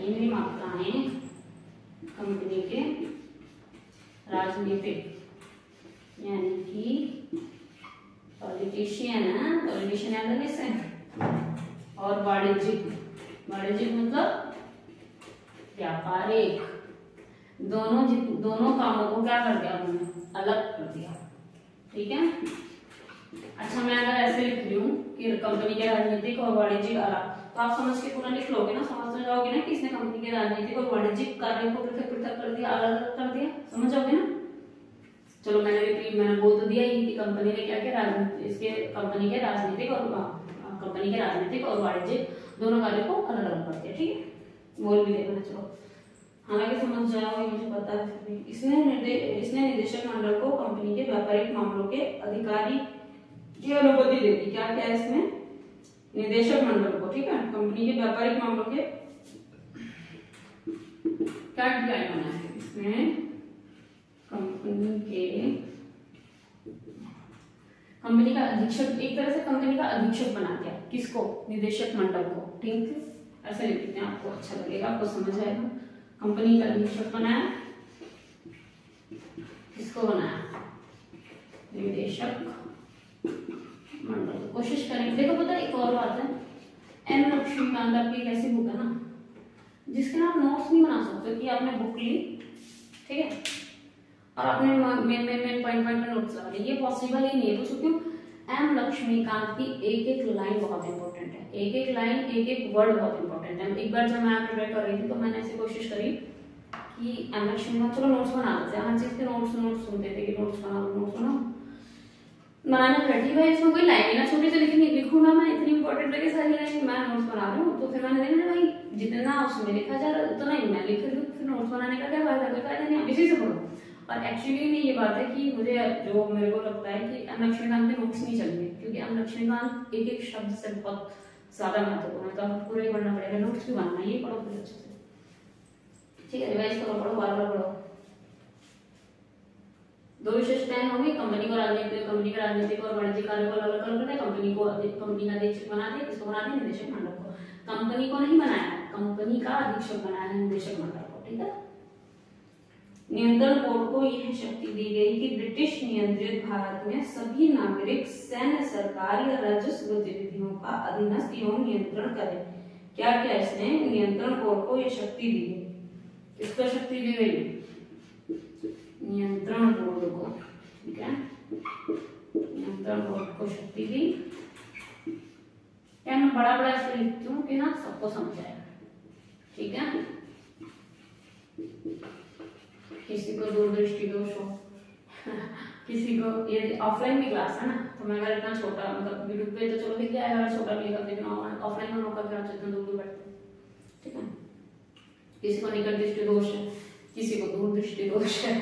मेरी मात्राएं, कंपनी के राजनीतिक यानी कि पॉलिटिशियन है, पॉलिटिशियन याद है इससे, और वाणिज्यिक, वाणिज्यिक मतलब व्यापारिक, दोनों कामों को क्या कर दिया उन्होंने, अलग कर दिया, ठीक है। अच्छा मैं अगर ऐसे लिख रही हूँ कि कंपनी के राजनीतिक और वाणिज्यिक अलग, तो आप समझ के पूरा लिख लोगे ना, समझ जाओगे ना कि इसने कंपनी के राजनीतिक और वाणिज्यिक कार्यों को पृथक पृथक कर दिया, अलग अलग कर दिया, समझ जाओगे ना। चलो मैंने बोल तो दिया ही कि कंपनी ने क्या किया, इसके कंपनी के राजनीतिक और वाणिज्यिक दोनों कार्यों को अलग अलग कर दिया, ठीक है। बोल भी देखना, चलो हालांकि समझ जाओगे मुझे पता है, फिर भी इसने निदेशक मंडल को कंपनी के व्यापारिक मामलों के अधिकारी की अनुमति दे दी। क्या क्या है इसमें, निदेशक मंडल को, ठीक है, कंपनी के व्यापारिक मामलों के क्या क्या होना है इसमें, कंपनी का अधीक्षक, एक तरह से कंपनी का अधीक्षक बना दिया, किसको, निदेशक मंडल को, ठीक है। ऐसे लिखते हैं, आपको अच्छा लगेगा, आपको समझ आएगा। कंपनी का अधीक्षक बनाया, किसको बनाया, निदेशक मंडल। कोशिश करेंगे, देखो पता एक और बात है, एम लक्ष्मीकांत आपकी एक ऐसी बुक है ना जिसके ना आप नोट्स नहीं बना सकते, कि आपने बुक ली, ठीक है, और आपने मेन पॉइंट में नोट्स लगा लिए, ये पॉसिबल ही नहीं है। तो क्यों, एम लक्ष्मीकांत की एक एक लाइन बहुत इंपॉर्टेंट है, एक एक लाइन, एक एक वर्ड बहुत इंपॉर्टेंट है। एक बार जब मैं प्रिपेयर कर रही थी तो मैंने ऐसी कोशिश करी कि एम लक्ष्मीकांत, चलो नोट्स बना लेते हैं, हर चीज के नोट्स सुनते थे कि नोट्स बनाओ, बनाने बैठी भाई, इसमें कोई लाइन ना छोटी से लिखूं ना मैं, इतनी इंपॉर्टेंट लगे सारी लाइन, मैं नोट्स बना रही हूँ। तो फिर मैंने देखा भाई जितना उसमें लिखा जा रहा है उतना ही मैं लिख रही हूँ, फिर नोट्स बनाने का क्या फायदा, कोई फायदा नहीं, आप इसी से पढ़ो। और एक्चुअली में ये बात है कि मेरे को लगता है कि एम लक्ष्मीकांत के नोट्स नहीं चलेंगे, क्योंकि एम लक्ष्मीकांत एक एक शब्द से बहुत ज्यादा महत्वपूर्ण है, तो आपको पूरा ही पढ़ना पड़ेगा, नोट्स भी बनाना, ये पढ़ो फिर अच्छे से, ठीक है, रिवाइज करो, पढ़ो, बार बार पढ़ो। दो विशेषताएं होंगी, कंपनी के राजनीतिक और वाणिज्यिक कार्यों को अलग कर दिया, कंपनी का अधीक्षक बना दिया, किसको बना दिया, निदेशक मंडल को। कंपनी को नहीं बनाया, कंपनी का अधीक्षक बनाया है, निदेशक मंडल को, ठीक है। नियंत्रण बोर्ड को यह शक्ति दी गई कि ब्रिटिश नियंत्रित भारत में सभी नागरिक सैन्य, सरकार या राजस्व गतिविधियों का अधीनस्थ एवं नियंत्रण करें। क्या क्या इसने नियंत्रण बोर्ड को यह शक्ति दी गई, किसको शक्ति दी गई, नियंत्रण बोर्ड को, ठीक है, नियंत्रण बोर्ड को शक्ति दी। क्या मैं बड़ा बड़ा इसलिए लिखती हूँ कि ना सबको समझ आएगा, ठीक है। किसी को दूरदृष्टि दोष हो किसी को, ये ऑफलाइन भी क्लास है ना, तो मैं अगर इतना छोटा मतलब यूट्यूब पे तो चलो दिख जाएगा, छोटा भी लिखा, लेकिन ऑफलाइन में मौका क्या इतना दूर बैठते, ठीक है। किसी को निकट दृष्टि दोष है, किसी को दूरदृष्टि दोष है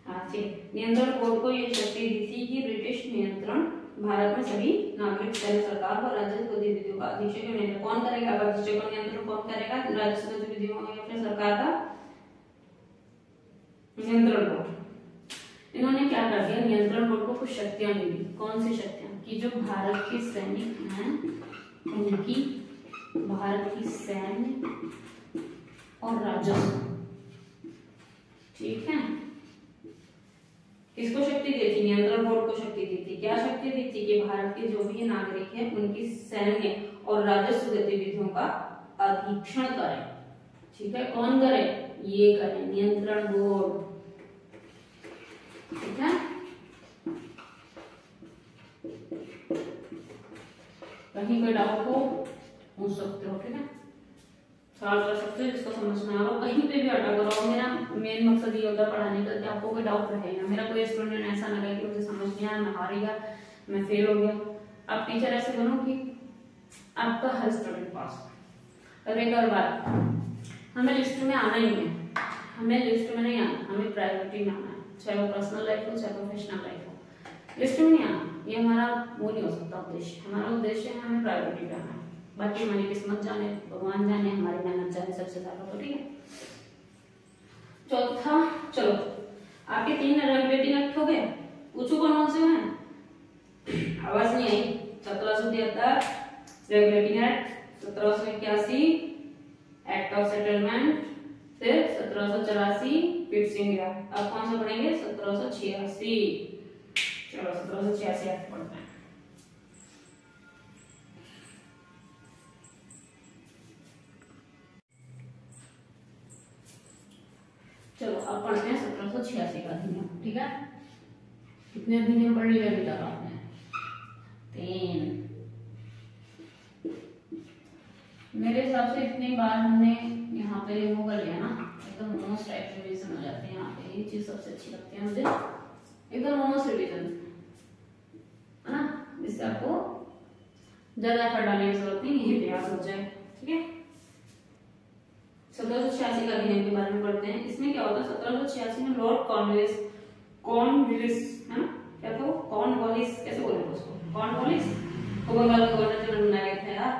हाँ ठीक। नियंत्रण बोर्ड को ये शक्ति दी थी कि ब्रिटिश नियंत्रण भारत में सभी नागरिक, पहले सरकार और राजस्व गतिविधियों का अधीक्षक नियंत्रण कौन करेगा, अधीक्षक का नियंत्रण कौन करेगा, राजस्व गतिविधियों या फिर सरकार का नियंत्रण बोर्ड। इन्होंने क्या कर दिया, नियंत्रण बोर्ड को कुछ शक्तियां दी। कौन सी शक्तियां, कि जो भारत के सैनिक हैं उनकी, भारत की सैन्य और राजस्व, ठीक है, किसको शक्ति दी थी, नियंत्रण बोर्ड को शक्ति दी थी। क्या शक्ति दी थी, कि भारत के जो भी नागरिक हैं उनकी सैन्य और राजस्व गतिविधियों का अधीक्षण करें, ठीक है। कौन करे, ये करे, नियंत्रण बोर्ड, ठीक है। कहीं कोई डाउट हो पूछ सकते हो, ठीक है, सवाल कर सकते हो जिसको समझ में आ रहा हो, कहीं पे भी अटक रहा हो। मेरा मेन मकसद ये होता है पढ़ाने का कि आपको कोई डाउट रहे ना, मेरा कोई स्टूडेंट ऐसा ना रहे कि मुझे समझ नहीं आया, मैं हार गया, मैं फेल हो गया। आप टीचर ऐसे बनो कि आपका हर स्टूडेंट पास। और एक और बात, हमें लिस्ट में आना ही है, हमें लिस्ट में नहीं आना, हमें प्रायोरिटी में आना है, चाहे वो पर्सनल लाइफ हो चाहे प्रोफेशनल लाइफ हो, लिस्ट में नहीं आना। ये हमारा वो नहीं हो सकता उद्देश्य। हमारा उद्देश्य है हमें प्रायोरिटी पे आना है, बाकी हमारी किस्मत जाने, भगवान जाने, हमारी मेहनत जाने सबसे ज्यादा, तो ठीक है। चौथा, चलो आपके 3 रेगुलेटिंग एक्ट हो गए, पूछो कौन से हैं? आवाज नहीं आई। 1773 regulating act, 1781 act of settlement, फिर 1784 पिट्स इंडिया। अब कौन सा पढ़ेंगे? 1786। चलो 1786 एक्ट पढ़ते हैं। चलो अब पढ़ते हैं 1786 का अधिनियम, ठीक है। कितने अधिनियम पढ़ लिया बेटा आपने? 3। मेरे हिसाब से इतनी बार हमने यहाँ पे रिमूव कर लिया ना, एकदम मोस्ट टाइप रिवीजन हो जाते हैं यहाँ पे। ये चीज सबसे अच्छी लगती है मुझे, एकदम मोस्ट रिवीजन है ना, जिससे आपको ज्यादा एफर्ट डालने की जरूरत नहीं, यही प्रयास हो जाए, ठीक है। 1786 का अधिनियम के बारे में पढ़ते हैं। इसमें क्या होता है? 1786 में लॉर्ड कॉर्नवालिस है ना, क्या था वो? कॉर्नवालिस, कैसे बोले उसको? कॉर्नवालिस को बंगाल का गवर्नर जनरल बनाया गया था यार,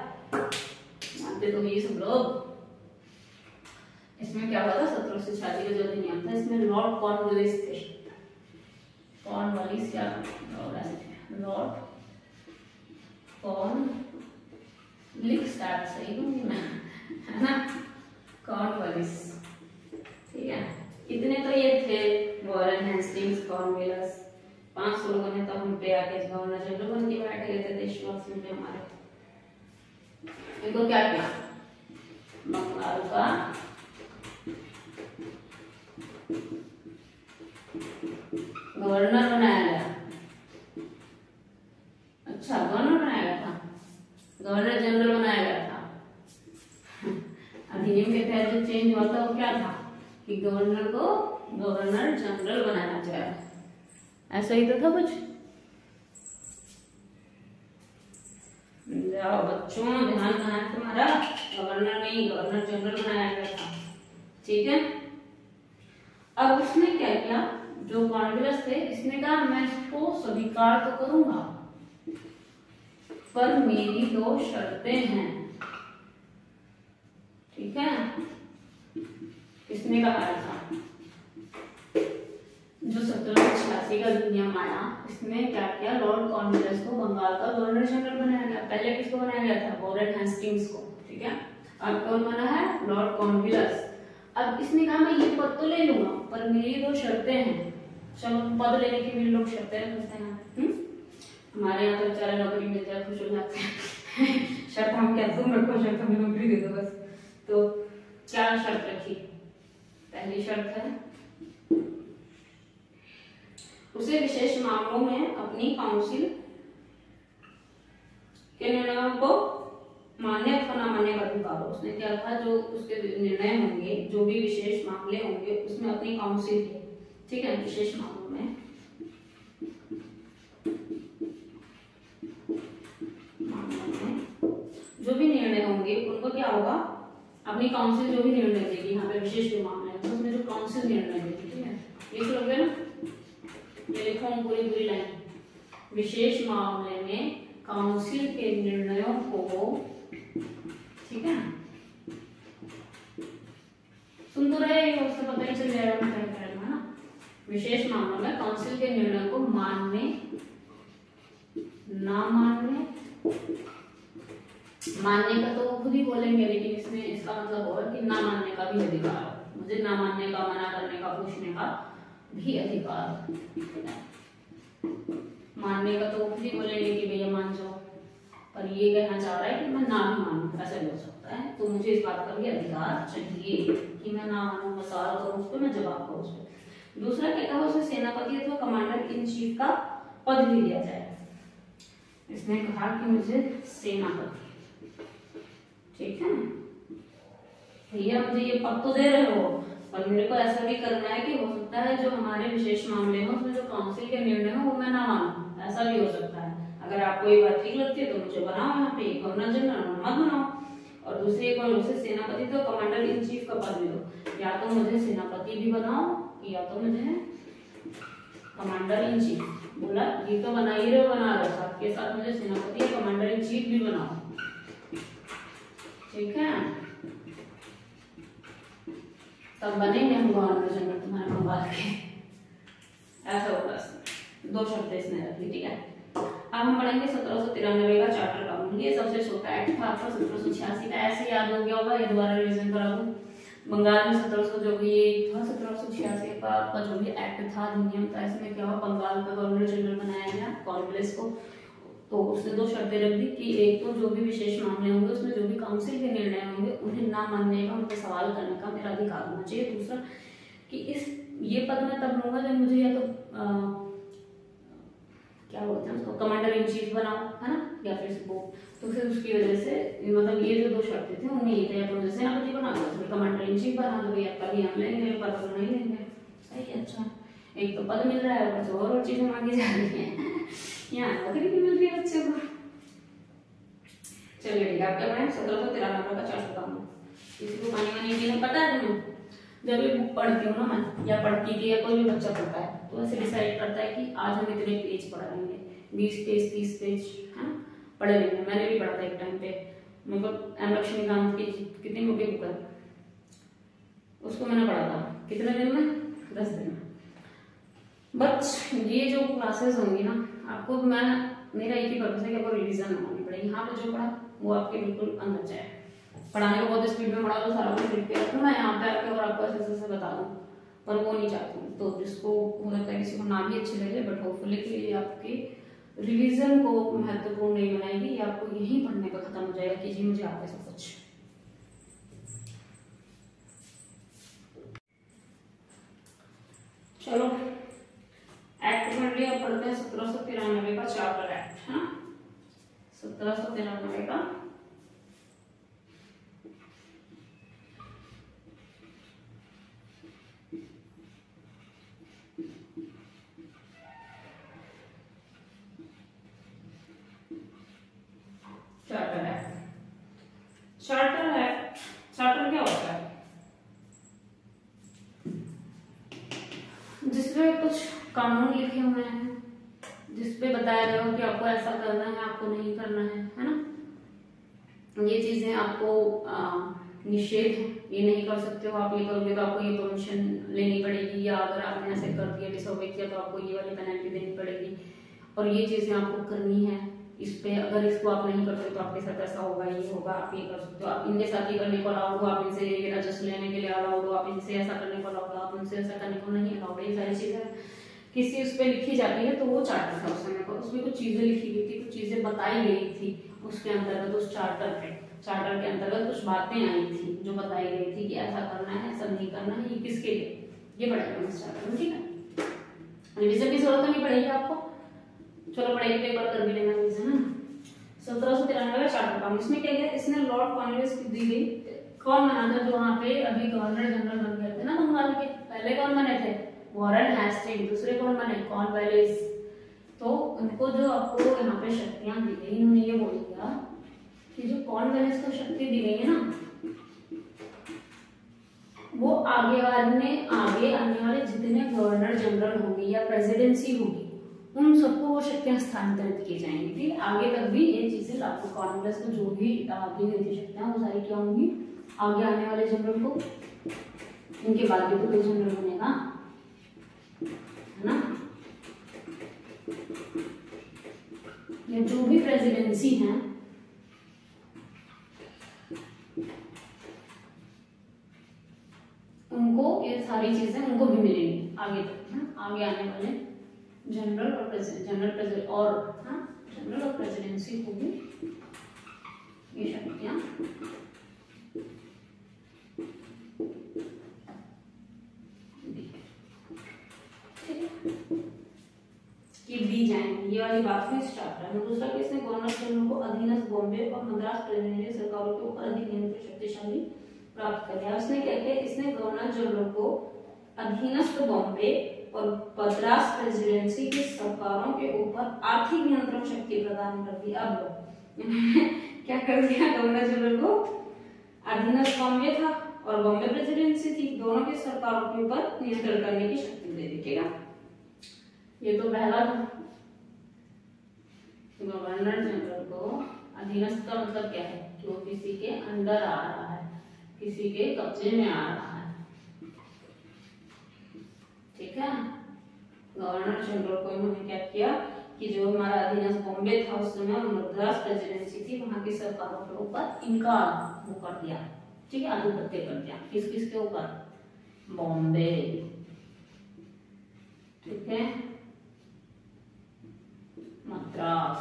मानते तो ये सब लोग। इसमें क्या हुआ था? 1786 का जो अधिनियम था, इसमें लॉर्ड कॉर्नवालिस थे। कॉर्नवालिस क्या लॉर्ड कॉर्नवालिस स्टार्ट सही दूंगी मैं, है ना, कॉर्नवालिस, ठीक है। इतने तो ये थे, वॉरेन हेस्टिंग्स, कॉर्नवालिस, 500 लोगों ने तो हम पे आके गवर्नर जनरल बन के बैठ गए थे देशवासियों पे हमारे। इनको क्या किया? बंगाल का गवर्नर बनाया गया। अच्छा, गवर्नर बनाया गया था, गवर्नर जनरल बनाया गया था। अधिनियम के तहत जो चेंज हुआ था वो क्या था कि गवर्नर को गवर्नर जनरल बनाया जाए, ऐसा ही तो था कुछ। जाओ बच्चों, ध्यान कहाँ है तुम्हारा? गवर्नर नहीं, गवर्नर जनरल बनाया गया था, ठीक है। अब उसने क्या किया? जो कॉन्ग्रेस थे, इसने कहा मैं इसको स्वीकार तो करूंगा, पर मेरी 2 शर्तें हैं, ठीक है। इसने कहा था जो 1786 का अधिनियम आया, इसमें क्या किया? लॉर्ड कॉर्नवालिस को बंगाल का गवर्नर जनरल बनाया गया। पहले किसको बनाया गया था? वॉरेन हेस्टिंग्स को, ठीक है। अब कौन बना है? Lord Cornwallis. अब इसने कहा मैं ये पद तो ले लूंगा, पर मेरी 2 शर्तें हैं। चलो पद लेने की भी लोग शर्तें रखते हैं, हमारे यहाँ तो बेचारे नौकरी मिल जाए खुश हो जाते हैं। शर्त हम क्या, तुम रखो शर्त, हमें नौकरी दे दो बस। तो क्या शर्त रखी? पहली शर्त है उसे विशेष मामलों में अपनी काउंसिल के निर्णयों को मान्य अथवा न मान्य का अधिकार हो। उसने क्या कहा? जो उसके निर्णय होंगे, जो भी विशेष मामले होंगे, उसमें अपनी काउंसिल के, ठीक है, विशेष मामलों में जो भी निर्णय होंगे उनको क्या होगा? अपनी काउंसिल जो भी निर्णय देगी, यहाँ पे विशेष जो मामले हैं उसमें जो काउंसिल निर्णय देगी, ठीक है। लिख लोगे ना, ये लिखो पूरी लाइन, विशेष मामले में काउंसिल के निर्णयों को, ठीक है। सुन तो रहे हो, उससे पता ही चल जाएगा मैं क्या कह रहा हूँ ना। विशेष मामलों में काउंसिल के निर्णय को मानने, ना मानने, मानने का तो वो खुद ही बोलेंगे, लेकिन इसमें इसका मतलब होगा कि ना मानने का भी अधिकार हो। मुझे ना मानने का, मना करने का, पूछने का भी अधिकार। मानने का तो वो खुद ही बोलेंगे कि भैया मान जाओ, पर ये कहना चाह रहा है कि मैं ना भी मानूं, ऐसा भी हो सकता है। तो मुझे इस बात का भी अधिकार चाहिए कि मैं ना मानूं, मैं सवाल करूं उस पर, मैं जवाब करूं उस पर। दूसरा क्या कहा? उसे सेनापति अथवा कमांडर इन चीफ का पद भी दिया जाए। इसने कहा कि मुझे सेनापति, ठीक है भैया मुझे ये पद तो दे रहे हो, और मेरे को ऐसा भी करना है कि हो सकता है जो हमारे विशेष मामले में उसमें जो काउंसिल के निर्णय हो वो मैं ना मानूं, ऐसा भी हो सकता है। अगर आपको ये बात ठीक लगती है तो मुझे बनाओ यहाँ पे गवर्नर जनरल, मत बनाओ। और दूसरी एक बार उसे सेनापति तो कमांडर इन चीफ का पद दे दो, या तो मुझे सेनापति भी बनाओ या तो मुझे कमांडर इन चीफ। बोला ये तो बना ही रहे, बना रहे, साथ के साथ मुझे सेनापति या कमांडर इन चीफ भी बनाओ, ठीक है। तब बनेंगे हम गवर्नर जनरल तुम्हारे बंगाल के, ऐसा होगा। दो शर्तें इसने रखी, ठीक है। अब हम पढ़ेंगे 1793 का चार्टर कानून। ये सबसे छोटा एक्ट था आपका 1786 का, ऐसे याद हो गया होगा, ये दोबारा रिवीजन करा दूं। बंगाल में 1700 जो भी था 1786 का आपका जो भी एक्ट था, अधिनियम था, इसमें क्या हुआ, बंगाल का गवर्नर जनरल बनाया गया कांग्रेस को। तो उसने दो शर्तें रख दी कि एक तो जो भी विशेष मामले होंगे उसमें जो भी काउंसिल के निर्णय होंगे उन्हें ना मानने का, उन पर सवाल करने का मेरा अधिकार होना चाहिए। दूसरा कि ये पद मैं तब लूंगा जब मुझे या तो क्या बोलते हैं उसको, कमांडर इन चीफ बनाओ, है ना, या फिर वो। तो फिर उसकी वजह से मतलब ये जो दो शर्तें थी उनमें ये था, या तो मुझे सेनापति बना दो, फिर कमांडर इन चीफ बना दो, भैया कभी हम लेंगे पद तो नहीं लेंगे। सही है, अच्छा एक तो पद मिल रहा है बस और चीजें मांगी जा रही है, यहाँ नौकरी भी मिल रही है बच्चे को। चलिए ठीक है, आपके पास 1793 का चार्टर कानून, किसी को पानी वानी पीने पता है तुम्हें? जब ये बुक पढ़ती हूँ ना मैं, या पढ़ती थी, या कोई भी बच्चा पढ़ता है तो ऐसे डिसाइड करता है कि आज हम इतने पेज पढ़ लेंगे, 20 पेज 30 पेज है पढ़ लेंगे। मैंने भी पढ़ा था एक टाइम पे, मेरे को एम लक्ष्मीकांत की कितनी मोटी बुक है उसको मैंने पढ़ा था, कितने दिन में, 10 दिन में। बट ये जो क्लासेस होंगी ना, आपको मेरा एक ही पर्पस है कि आपको रिविजन होनी पड़ेगी। यहाँ पे जो पढ़ा वो आपके बिल्कुल अंदर जाए। पढ़ाने को बहुत स्पीड में पढ़ा दो, सारा कुछ लिख के रखूँ मैं यहाँ पे आके और आपको ऐसे ऐसे बता दूँ, पर वो नहीं चाहती हूँ। तो जिसको हो सकता है किसी को ना भी अच्छी लगे, बट होपफुली कि ये आपके रिवीजन को महत्वपूर्ण नहीं बनाएगी, ये आपको यही पढ़ने का खत्म हो जाएगा कि जी मुझे आता है सब कुछ। चलो एक्ट पढ़ लिया, पढ़ते हैं 1793 का चार्टर एक्ट, है ना, 1793 का चार्टर एक्ट। चार्टर क्या होता है? जिसमें कुछ कानून लिखे हुए हैं, जिसपे बताया गया हो कि आपको ऐसा करना है, आपको नहीं करना है ना। ये चीजें आपको निषेध है, ये नहीं कर सकते हो, आप ये करोगे तो आपको ये परमिशन लेनी पड़ेगी, या अगर आपने ऐसे कर दिया, डिसोबे किया, तो आपको ये वाली पेनल्टी देनी पड़ेगी, और ये चीजें आपको करनी है। इस पे अगर इसको आप नहीं करते तो आपके साथ ऐसा होगा, ये होगा, आप ये कर सकते हो, आप इनके साथ ये करने को अलाउड हो, आप इनसे ये राजस्व लेने के लिए अलाउड हो, आप इनसे ऐसा करने को अलाउड हो, आप उनसे ऐसा करने को नहीं अलाउड। ये सारी चीजें किसी उस पर लिखी जाती है, तो वो चार्टर था उस समय पर, उसमें कुछ चीजें लिखी गई थी, कुछ चीजें बताई गई थी उसके अंतर्गत, उस चार्टर के अंतर्गत कुछ बातें आई थी जो बताई गई थी कि ऐसा करना है, ऐसा नहीं करना है, ये किसके लिए, ये पढ़ेगा इस चार्टर में, ठीक है। रिविजन की जरूरत नहीं पड़ेगी आपको, चलो पढ़ेगी तो एक बार कर भी लेना रिविजन, है ना। 1793 का चार्टर कानून, इसमें क्या है, इसने लॉर्ड कॉर्नवालिस की दी गई, कौन बना था जो वहां पे अभी गवर्नर जनरल बन गए थे ना बंगाल के, पहले कौन बने थे, वॉरेन हेस्टिंग, दूसरे कौन बने, कॉर्नवालिस। तो उनको जो आपको यहाँ पे शक्तियां दी गई, इन्होंने ये बोल दिया कि जो कॉर्नवालिस को शक्ति दी गई है ना, वो आगे आने वाले जितने गवर्नर जनरल होंगे या प्रेसिडेंसी होगी उन सबको वो शक्तियां स्थानांतरित की जाएंगी, ठीक। आगे तक भी ये चीजें लागू, कांग्रेस को जो भी दी गई थी शक्तियां वो सारी क्या होंगी, आगे आने वाले जनरल को, इनके बाद भी तो कोई जनरल बनेगा, है ना। ये जो भी प्रेसिडेंसी है उनको ये सारी चीजें उनको भी मिलेंगी आगे तक, है? आगे आने वाले जनरल और प्रेसिडेंट और प्रेसिडेंसी को भी ये शक्तियां कि दी जाएंगी, ये वाली बात में स्टार्ट है। दूसरा कि इसने गवर्नर जनरल को अधीनस्थ बॉम्बे और मद्रास प्रेसिडेंसी सरकारों के ऊपर अधिक नियंत्रण शक्तिशाली प्राप्त कर लिया। उसने क्या किया, इसने गवर्नर जनरल को अधीनस्थ बॉम्बे और मद्रास प्रेसिडेंसी की सरकारों के ऊपर आर्थिक नियंत्रण शक्ति प्रदान कर दी। अब क्या कर दिया, गवर्नर जनरल को अधीनस्थ बॉम्बे था और बॉम्बे प्रेसिडेंसी थी, दोनों की सरकारों के ऊपर नियंत्रण करने की शक्ति दे दी। ठीक है, ये तो पहला था। गवर्नर जनरल को अधीनस्थ का मतलब क्या है कि वो किसी के अंडर आ रहा है, किसी के कब्जे में आ रहा है। ठीक है, गवर्नर जनरल को इन्होंने क्या किया कि जो हमारा अधीनस्थ बॉम्बे था उस समय मद्रास प्रेसिडेंसी थी, वहां की सरकारों के ऊपर इनका वो कर दिया। ठीक है, आधिपत्य कर दिया। किस किस के ऊपर, बॉम्बे, ठीक है, मद्रास,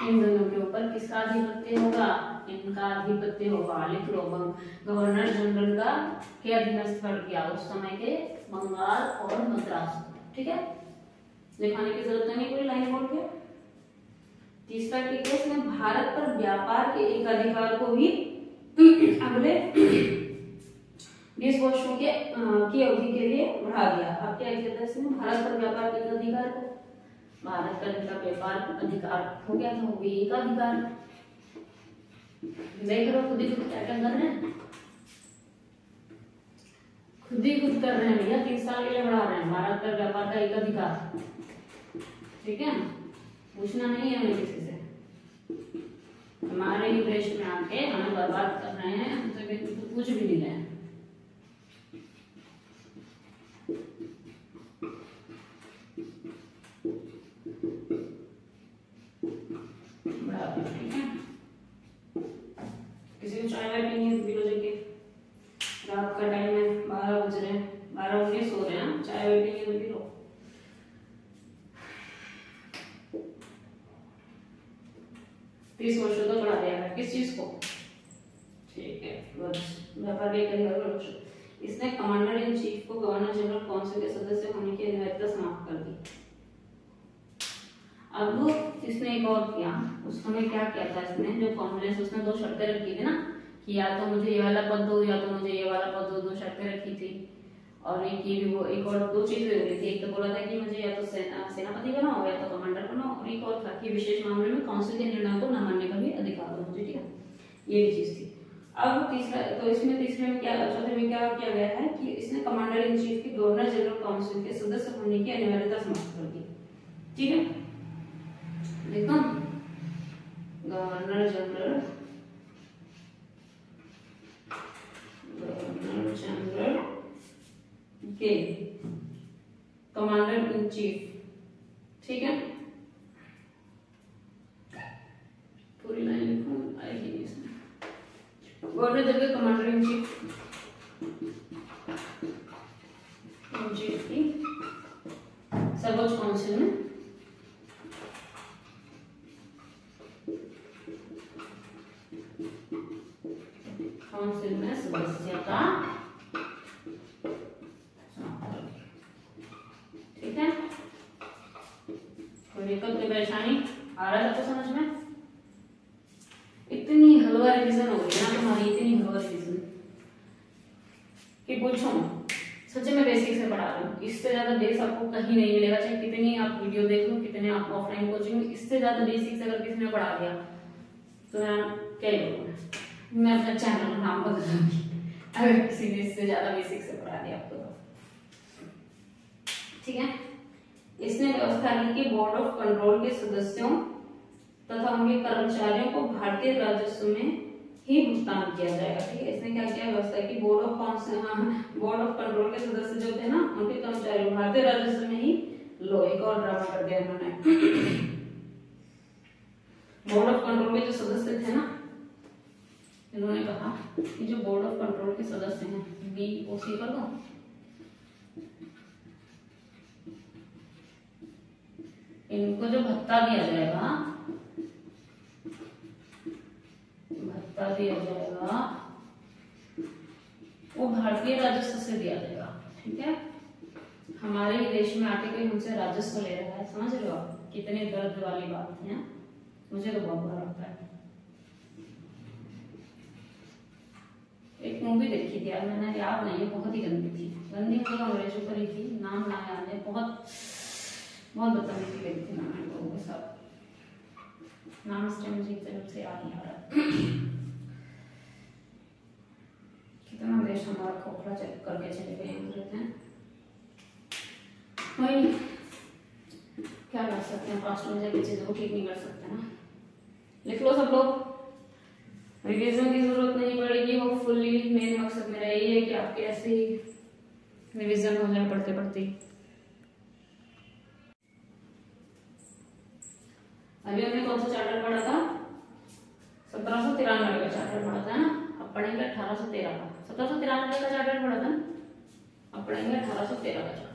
इन दोनों के ऊपर किसका आधिपत्य होगा, इनका आधिपत्य होगा। लिख लो, गवर्नर जनरल का के अधीनस्थ कर दिया उस समय के बंगाल और मद्रास। ठीक है, लिखाने की जरूरत नहीं कोई लाइन बोल के। तीसरा ठीक है, इसने भारत पर व्यापार के एक अधिकार को भी अगले 20 वर्षों की अवधि के लिए बढ़ा दिया। अब क्या किया था इसने, भारत पर व्यापार के एक अधिकार को, भारत का जिनका व्यापार अधिकार हो गया था वो भी एक अधिकार। देख रहे हो खुद ही खुद क्या क्या कर रहे हैं, खुद ही खुद कर रहे हैं भैया, 3 साल के लिए बढ़ा रहे हैं भारत पर व्यापार का एक अधिकार। ठीक है, पूछना नहीं है हमें किसी से, हमारे ही देश में आके हमें बर्बाद कर रहे हैं, हमसे तो कुछ भी नहीं है। ठीक है, किसी को चाय वाय पीनी है तो पी लो जाके, रात का टाइम है, 12 बज रहे हैं, 12-19 हो रहे हैं, चाय वाय पीनी है तो पी लो। 30 वर्षों तक बढ़ा दिया है, किस चीज को, ठीक है, व्यापार के अधिकार। इसने कमांडर इन चीफ को गवर्नर जनरल काउंसिल के सदस्य होने की अनिवार्यता समाप्त कर दी। अब इसने एक और किया, उस समय क्या किया था इसने, जो कांग्रेस उसने 2 शर्तें रखी थी ना कि या तो मुझे ये वाला पद दो या तो मुझे ये वाला पद दो, 2 शर्तें रखी थी। और एक ये भी वो एक और 2 चीजें हो रही थी, एक तो बोला था कि मुझे या तो सेनापति बनाओ या तो कमांडर बनाओ, और एक और था कि विशेष मामले में काउंसिल के निर्णय को न मानने का भी अधिकार दो मुझे। ठीक है, ये भी चीज थी। अब तीसरा, तो इसमें तीसरे में क्या, चौथे में क्या किया गया है कि इसने कमांडर इन चीफ की गवर्नर जनरल काउंसिल के सदस्य होने की अनिवार्यता समाप्त कर दी। ठीक है, देखो, गवर्नर जनरल के कमांडर इन चीफ, ठीक है, पूरी लाइन लिखो, आएगी इसमें। Governor general commander in chief की सर्वोच्च काउंसिल में सदस्यता, ठीक है। कोई दिक्कत कोई परेशानी आ रहा है तो समझ में? इतनी हलवा रिवीजन हो गई ना तुम्हारी, इतनी हलवा रिवीजन कि पूछो, सच में बेसिक से पढ़ा रही हूँ। इससे ज्यादा बेस आपको कहीं नहीं मिलेगा, चाहे कितनी आप वीडियो देख लो, कितने आप ऑफलाइन कोचिंग, इससे ज्यादा बेसिक से अगर किसी ने पढ़ा दिया तो मैं क्या बोलूँ, मैं अपना चैनल का नाम बदल दूंगी अगर किसी ने इससे ज्यादा बेसिक से पढ़ा दिया आपको तो। ठीक है, इसने व्यवस्था की कि बोर्ड ऑफ कंट्रोल के सदस्यों तथा उनके कर्मचारियों को भारतीय राजस्व में ही भुगतान किया जाएगा। ठीक है, इसने क्या किया, व्यवस्था की बोर्ड ऑफ कंट्रोल के सदस्य जो थे ना, उनके कर्मचारी भारतीय राजस्व में ही, लो एक और ड्रामा कर दिया इन्होंने। बोर्ड ऑफ कंट्रोल के जो सदस्य थे ना, इन्होंने कहा कि जो बोर्ड ऑफ कंट्रोल के सदस्य हैं, BOC कर दो, इनको जो भत्ता दिया जाएगा, वो भारतीय राजस्व से दिया जाएगा। ठीक है, हमारे ही देश में आके कोई हमसे राजस्व ले रहा है, समझ रहे हो आप? कितने दर्द वाली बात है। मुझे तो बहुत बुरा लगता है। एक मूवी देखी थी यार मैंने, याद नहीं, बहुत ही गंदी थी, गंदी मतलब अंग्रेजों पर ही थी, नाम ना याद है, बहुत बहुत बदतमीजी करी थी मैंने लोगों के साथ, नाम इस टाइम मुझे एकदम से याद नहीं आ रहा। कितना देश हमारा खोखला चेक करके चले गए हैं। वही क्या कर सकते हैं, पास्ट में जाके चीजों को ठीक नहीं कर सकते ना। लिख लो सब लोग, रिवीजन की जरूरत नहीं पड़ेगी, वो फुल्ली मेन मकसद मेरा यही है कि आपके ऐसे ही रिवीजन हो जाए पढ़ते पढ़ते। अभी हमने कौन सा चैप्टर पढ़ा था? 1793 का चैप्टर पढ़ा था ना। अब पढ़ेंगे 1813 का। 1793 का चैप्टर पढ़ा था ना, अब पढ़ेंगे 1813 का चैप्टर।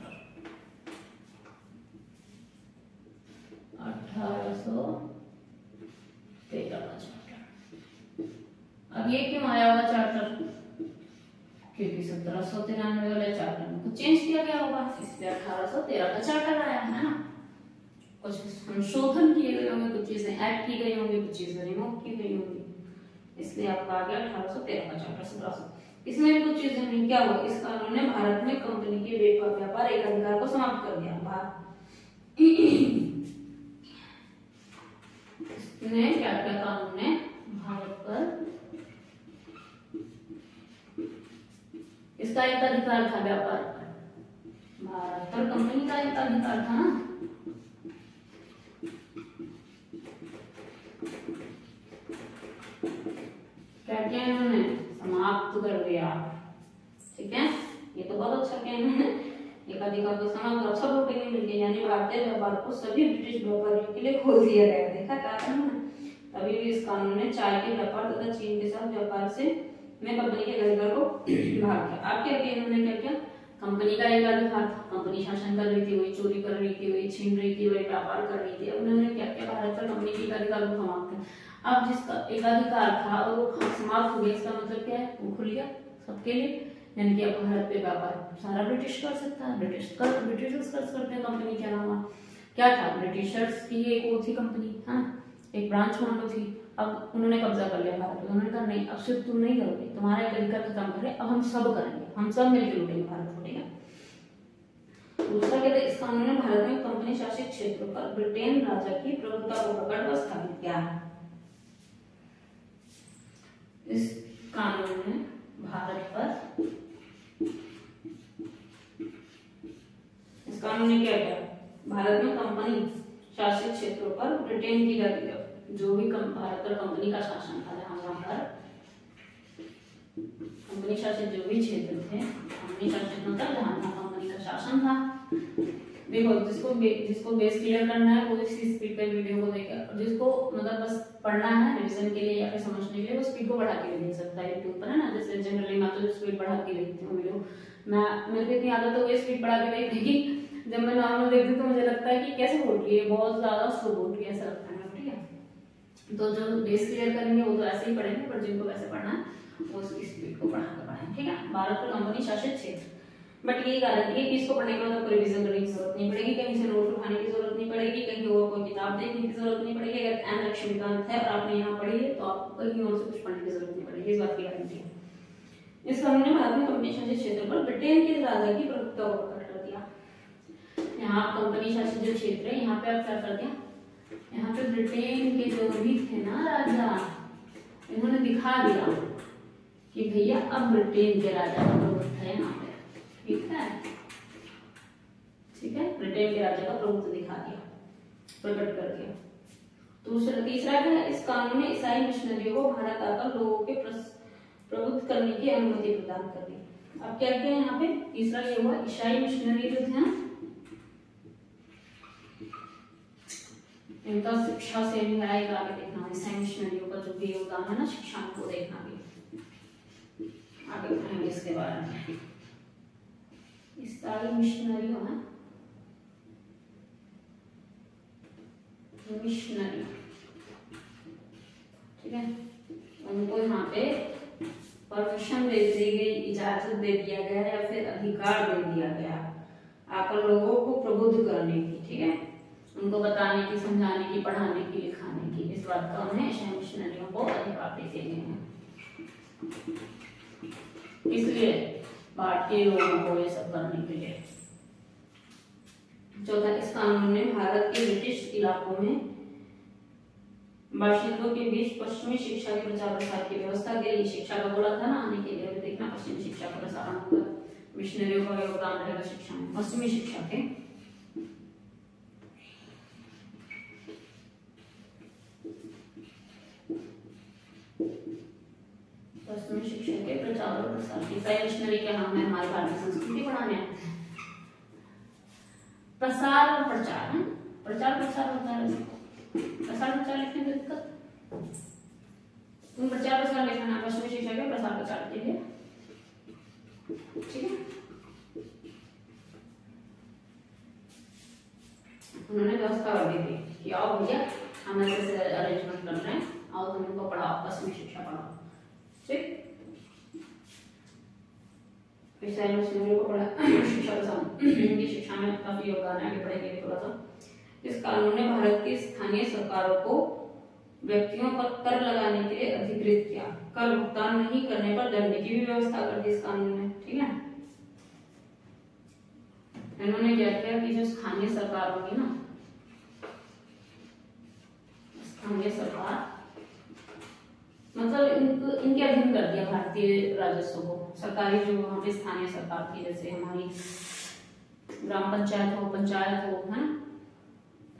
1813 का चैप्टर। अब ये क्यों आया होगा चैप्टर? क्योंकि 1793 वाले चैप्टर में कुछ चेंज किया गया होगा, इसलिए 1813 का चैप्टर आया है ना। कुछ संशोधन किए गए होंगे, कुछ चीजें ऐड की गई होंगी, कुछ चीजें रिमूव की गई होंगी, इसलिए आपका आ गया 1813 का चैप्टर 1700। इसमें भी कुछ चीजें नहीं, क्या हुआ? इस कानून ने भारत में कंपनी के व्यापार एकाधिकार को समाप्त कर दिया। ने क्या किया? कानून ने भारत पर इसका एक अधिकार था व्यापार पर, भारत पर कंपनी का एक अधिकार था ना। क्या किया इन्होंने? समाप्त कर दिया। ठीक है, ये तो बहुत अच्छा किया इन्होंने, एक अधिकार को समाप्त कर, सब लोग मिल गए, यानी भारतीय व्यापार को सभी ब्रिटिश व्यापारियों के लिए खोल दिया गया। देखा क्या कानून? तभी भी इस कानून ने चाय के व्यापार तथा चीन के साथ व्यापार से में कंपनी के अधिकार को भाग किया। आप क्या किया? इन्होंने क्या किया? कंपनी का एक अधिकार था, कंपनी शासन कर रही थी, वही चोरी कर रही थी, वही छीन रही थी, वही व्यापार कर रही थी। अब उन्होंने क्या किया? भारत पर कंपनी के अधिकार को समाप्त किया। अब जिसका एक अधिकार था और वो समाप्त हो गया, इसका मतलब क्या है? वो खुल गया सबके लिए, यानी कि अब भारत पे व्यापार सारा ब्रिटिश कर सकता है। ब्रिटिशर्स करते हैं कंपनी के अलावा। क्या था? ब्रिटिशर्स की एक वो थी कंपनी, हाँ, एक ब्रांच मान लो थी। अब उन्होंने कब्जा कर लिया भारत पे, उन्होंने कहा नहीं, अब सिर्फ तुम नहीं करोगे, तुम्हारा एक अधिकार खत्म करे, अब हम सब करेंगे, हम सब मिलकर लूटेंगे भारत को। ठीक है। दूसरा कहते हैं, इस कानून ने भारत में कंपनी शासित क्षेत्रों पर ब्रिटेन राजा की प्रभुता को पकड़ व स्थापित किया। इस कानून ने भारत पर, इस कानून ने क्या किया? भारत में कंपनी शासित क्षेत्रों पर ब्रिटेन की जो भी भारत पर कंपनी का शासन था, जहां पर कंपनी शासित जो भी क्षेत्र थे, कंपनी शासित होता है जहां कंपनी का शासन था। देखो, जिसको बेस क्लियर करना है वो इसी स्पीड पे वीडियो को देखेगा, जिसको मतलब बस पढ़ना है रिवीजन के लिए या फिर समझने के लिए, वो स्पीड को बढ़ा के भी देख सकता है यूट्यूब पर, है ना। जैसे जनरली मैं तो स्पीड बढ़ा के देखती हूँ वीडियो, मेरे को इतनी आदत हो गई स्पीड बढ़ा के देखने की, जब मैं नॉर्मल देखती हूँ तो मुझे लगता है कि कैसे बोल रही है, बहुत ज्यादा स्लो बोल रही है, ऐसा लगता है। ठीक है, तो जो बेस क्लियर करेंगे वो तो ऐसे ही पढ़ेंगे, पर जिनको वैसे पढ़ना है वो उसकी स्पीड को बढ़ा कर पढ़ें। ठीक है, भारत पर कंपनी शासित क्षेत्र, बट ये गारंटी है कि इसको पढ़ने के बाद आपको रिवीजन करने की जरूरत नहीं पड़ेगी, कहीं से नोट उठाने की जरूरत नहीं पड़ेगी, कहीं और कोई किताब देखने की जरूरत नहीं पड़ेगी। अगर एन लक्ष्मीकांत है और आपने यहाँ पढ़ी है तो आपको कहीं और से कुछ पढ़ने की जरूरत नहीं पड़ेगी, इस बात की गारंटी है। इस कानून ने भारत में कंपनी शासित क्षेत्र पर ब्रिटेन के राजा की प्रभुत्व को पकड़ कर दिया। यहाँ कंपनी शासित जो क्षेत्र है, यहाँ पे आप क्या कर दिया? यहाँ पे ब्रिटेन के जो भी थे ना राजा, इन्होंने दिखा दिया कि भैया अब ब्रिटेन के राजा का प्रभुत्व है यहाँ पे। ठीक है, ठीक है, ब्रिटेन के राजा का प्रभुत्व दिखा दिया, प्रकट कर दिया। तीसरा क्या है? इस कानून ने ईसाई मिशनरियों को भारत आकर लोगों के प्रभुत्व करने की अनुमति प्रदान कर दी। अब क्या किया यहाँ पे? तीसरा ये हुआ, ईसाई मिशनरी जो थे इनका शिक्षा से भी आएगा, आगे देखना। ईसाई मिशनरियों का जो भी योगदान है ना शिक्षा को देखना भी, आगे पढ़ेंगे इसके बारे में। ईसाई मिशनरियों है, मिशनरी, ठीक है, उनको यहाँ पे परमिशन दे दी गई, इजाजत दे दिया गया या फिर अधिकार दे दिया गया आकर लोगों को प्रबुद्ध करने की, ठीक है, उनको बताने की, समझाने की, पढ़ाने की, लिखाने की, इस बात का उन्हें एशियन मिशनरियों को अधिकार दे दिए गए हैं। इसलिए भारतीय लोगों को ये सब करने के लिए। चौथा, इस कानून ने भारत के ब्रिटिश इलाकों में बाशिंदों के बीच पश्चिमी शिक्षा के प्रचार प्रसार की व्यवस्था के लिए, शिक्षा का बोला था ना आने के लिए, देखना पश्चिमी शिक्षा का प्रसारण होगा, मिशनरियों का योगदान रहेगा शिक्षा में, पश्चिमी शिक्षा के प्रचार और प्रसार की। ईसाई मिशनरी के नाम है हमारी भारतीय संस्कृति पढ़ाने आते हैं। प्रसार और प्रचार है, प्रचार प्रसार होता है, प्रसार प्रचार लिखने में दिक्कत, तुम प्रचार प्रसार लिखना, पश्चिमी शिक्षा के प्रसार प्रचार के लिए, ठीक है। उन्होंने व्यवस्था कर दी थी कि आओ भैया हम ऐसे अरेंजमेंट कर रहे हैं, आओ तुम इनको पढ़ाओ, पश्चिमी शिक्षा पढ़ाओ, ठीक। ईसाई मिशनरियों को पढ़ा शिक्षा प्रसार, इनकी शिक्षा में काफी योगदान है, आगे बढ़ेंगे थोड़ा सा। इस कानून ने भारत की स्थानीय सरकारों को व्यक्तियों पर कर लगाने के लिए अधिकृत किया। कर भुगतान नहीं करने पर दंड की भी व्यवस्था कर दी इस कानून ने, ठीक है। इन्होंने क्या किया कि जो स्थानीय सरकार होगी ना, स्थानीय सरकार मतलब इनके अधीन कर दिया भारतीय राजस्व को, सरकारी जो वहां पे स्थानीय सरकार थी, जैसे हमारी ग्राम पंचायत हो, पंचायत हो, है ना,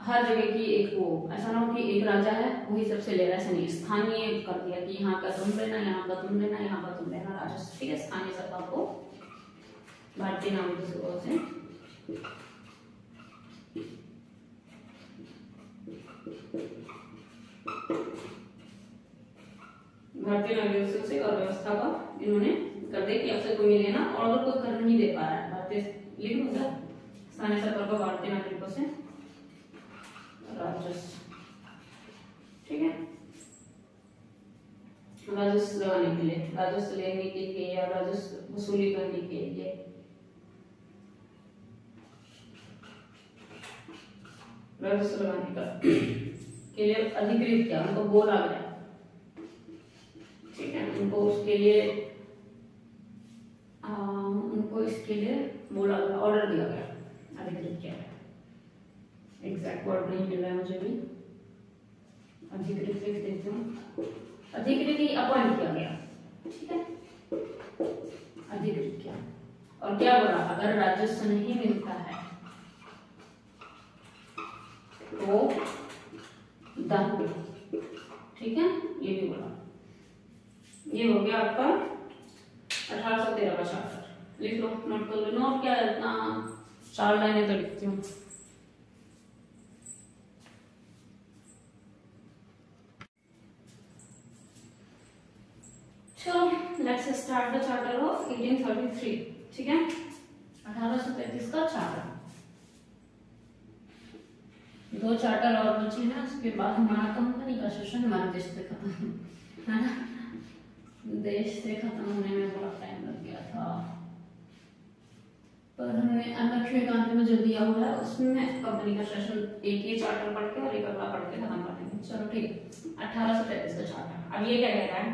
हर जगह की एक वो, ऐसा ना हो कि एक राजा है वही सबसे ले रहा है, ऐसा नहीं, स्थानीय कर दिया कि यहाँ का तुम लेना, यहाँ का तुम लेना, यहाँ का तुम लेना राजस्व, ठीक है। स्थानीय सरकार को भारतीय नागरिक से भारतीय नागरिक से कर व्यवस्था का इन्होंने कर दे कि आपसे कोई नहीं लेना, और अगर कोई कर नहीं दे पा रहा है भारतीय, लिख दूंगा स्थानीय सरकार को भारतीय नागरिकों से राजस्व, ठीक है, राजस्व लगाने के लिए, राजस्व लेने के लिए या राजस्व वसूली करने के लिए, राजस्व लगाने का के लिए अधिकृत किया, उनको बोला गया, ठीक है। उनको उसके लिए उनको इसके लिए बोला गया, ऑर्डर दिया गया, अधिकृत किया गया, एग्जैक्ट वर्ड नहीं मिल रहा है मुझे भी, अधिकृत लिख देती हूँ, अधिकृत ही अपॉइंट किया गया, ठीक है, अधिकृत किया। और क्या बोला, अगर राजस्व नहीं मिलता है तो दंड, ठीक है, ये भी बोला। ये हो गया आपका 1813 का चार्टर, लिख लो, नोट कर लो। नोट क्या है, इतना 4 लाइनें तो लिखती हूँ। चलो let's start the charter of 1833, ठीक है, 1833 का चार्टर। 2 चार्टर और बचे हैं, उसके बाद हमारा कंपनी का सेशन हमारे देश से खत्म, है ना, देश से खत्म होने में बहुत टाइम लग गया था, पर हमने लक्ष्मीकांत में जो दिया हुआ है उसमें कंपनी का सेशन एक ही चार्टर पढ़ के और एक अगला पढ़ के खत्म कर देंगे। चलो ठीक है, 1833 का चार्टर। अब ये क्या कह रहा है,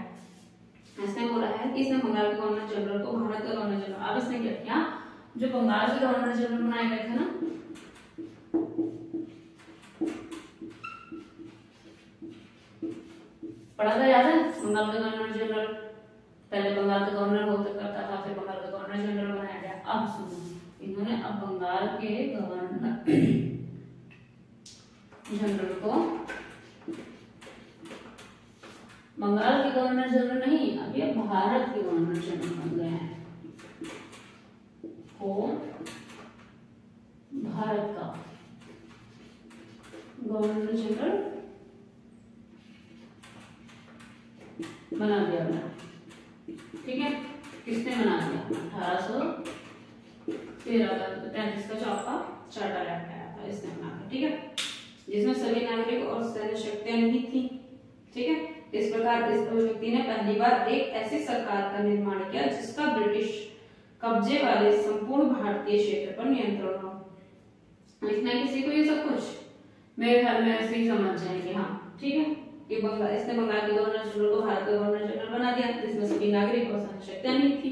इसने बोला है कि इसने बंगाल के गवर्नर जनरल को भारत का गवर्नर जनरल, अब इसने क्या किया, जो बंगाल के गवर्नर जनरल बनाए गए थे ना, पढ़ा था, याद है, बंगाल का गवर्नर जनरल, पहले बंगाल का गवर्नर होता करता था, फिर बंगाल का गवर्नर जनरल बनाया गया। अब सुनो, इन्होंने अब बंगाल के गवर्नर जनरल को, बंगाल के गवर्नर जनरल नहीं, अब ये भारत के गवर्नर जनरल बन गए हैं, को भारत का गवर्नर जनरल बना दिया गया, ठीक है। किसने बना दिया, 1813 का 33 का चौथा चार्टर एक्ट आया था, इसने बना दिया, ठीक है, जिसमें सभी नागरिक और सैन्य शक्तियां नहीं थी, ठीक है। इस प्रकार इस व्यक्ति ने पहली बार एक ऐसी सरकार का निर्माण किया जिसका ब्रिटिश कब्जे वाले संपूर्ण भारतीय क्षेत्र पर नियंत्रण हो। लिखना है किसी को ये सब कुछ, मेरे ख्याल में ऐसे ही समझ जाएंगे। हाँ ठीक है, कि इसने बंगाल के गवर्नर जनरल को भारत का गवर्नर जनरल बना दिया, जिसमें सभी नागरिक और सारी शक्तियां नहीं थी।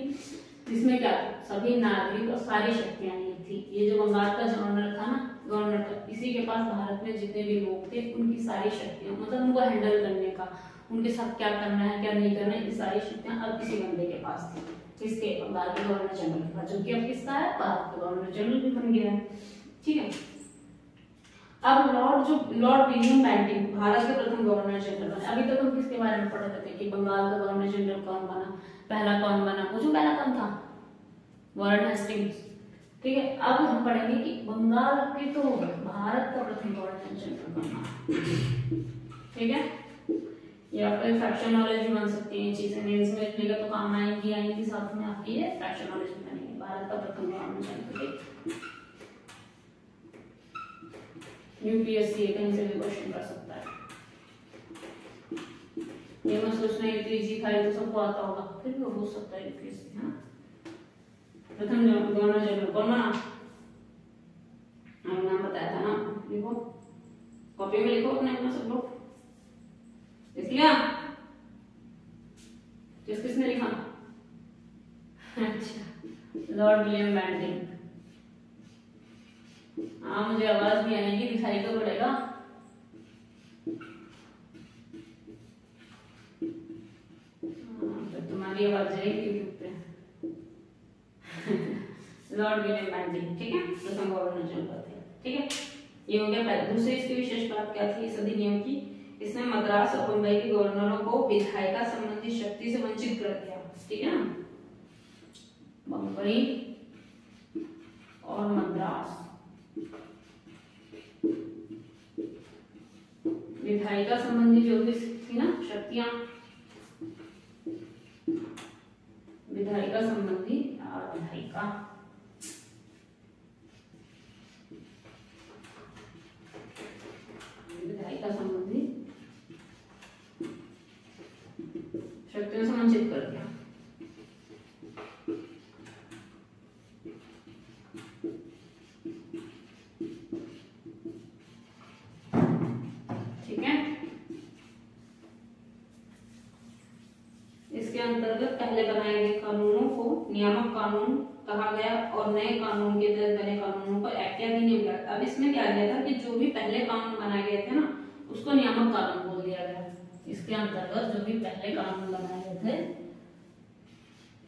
जिसमें क्या सभी नागरिक और सारी शक्तियां नहीं थी। ये जो बंगाल का गवर्नर था ना, गवर्नर था, इसी के पास भारत में जितने भी लोग थे उनकी सारी शक्तियां, मतलब उनको हैंडल करने का, उनके साथ क्या करना है क्या नहीं करना है, ये सारी शक्तियां अब किसी बंदे के पास थी। किसके? बंगाल के गवर्नर जनरल के पास, जो कि अब किसका है? भारत का गवर्नर जनरल भी बन गया है। ठीक है, अब लॉर्ड विलियम बेंटिंक भारत के प्रथम गवर्नर जनरल बने। अभी तक हम किसके बारे में पढ़ रहे थे कि बंगाल का गवर्नर जनरल कौन बना, पहला कौन बना, वो जो पहला कौन था? Warren Hastings. ठीक है, अब हम पढ़ेंगे कि बंगाल के तो भारत का प्रथम गवर्नर जनरल बनना। ठीक है, या फिर फैक्शन नॉलेज भी बन सकती है चीजें, मेंस में लिखने का तो काम आएंगी साथ में आपकी ये फैक्शन नॉलेज भी बनेगी। भारत का प्रथम गवर्नर जनरल, यूपीएससी कहीं से भी क्वेश्चन कर सकता है। ये मैं सोचना है कि इजी था, तो सबको आता होगा, फिर भी हो सकता है यूपीएससी। हाँ, प्रथम गवर्नर जनरल कौन बना? नाम बताया था ना, लिखो कॉपी में, लिखो अपने अपना सब लोग। लिख लिया? किसने लिखा? अच्छा, लॉर्ड विलियम बेंटिंक। हाँ, मुझे आवाज भी आएगी, दिखाई तो पड़ेगा। तो तुम्हारी आवाज जाएगी यूट्यूब पे। लॉर्ड विलियम बेंटिंक, ठीक है, प्रथम गवर्नर जनरल थे। ठीक है, ये हो गया पहले। दूसरी इसकी विशेष बात क्या थी इस अधिनियम की? इसने मद्रास और बम्बई के गवर्नरों को विधायिका संबंधी शक्ति से वंचित कर दिया। ठीक है ना, बम्बई और मद्रास विधायिका संबंधी जो भी थी ना शक्तियां, विधायिका संबंधी विधायिका संबंधी शक्तियों से वंचित कर दिया। ठीक है, इसके अंतर्गत पहले बनाए गए कानूनों को नियामक कानून कहा गया और नए कानून के तहत बने कानूनों को एक्ट या अधिनियम कहा। अब इसमें क्या किया था कि जो भी पहले कानून बनाए गए थे ना उसको नियामक कानून बोल दिया गया। इसके अंतर्गत जो भी पहले कानून बनाए गए थे,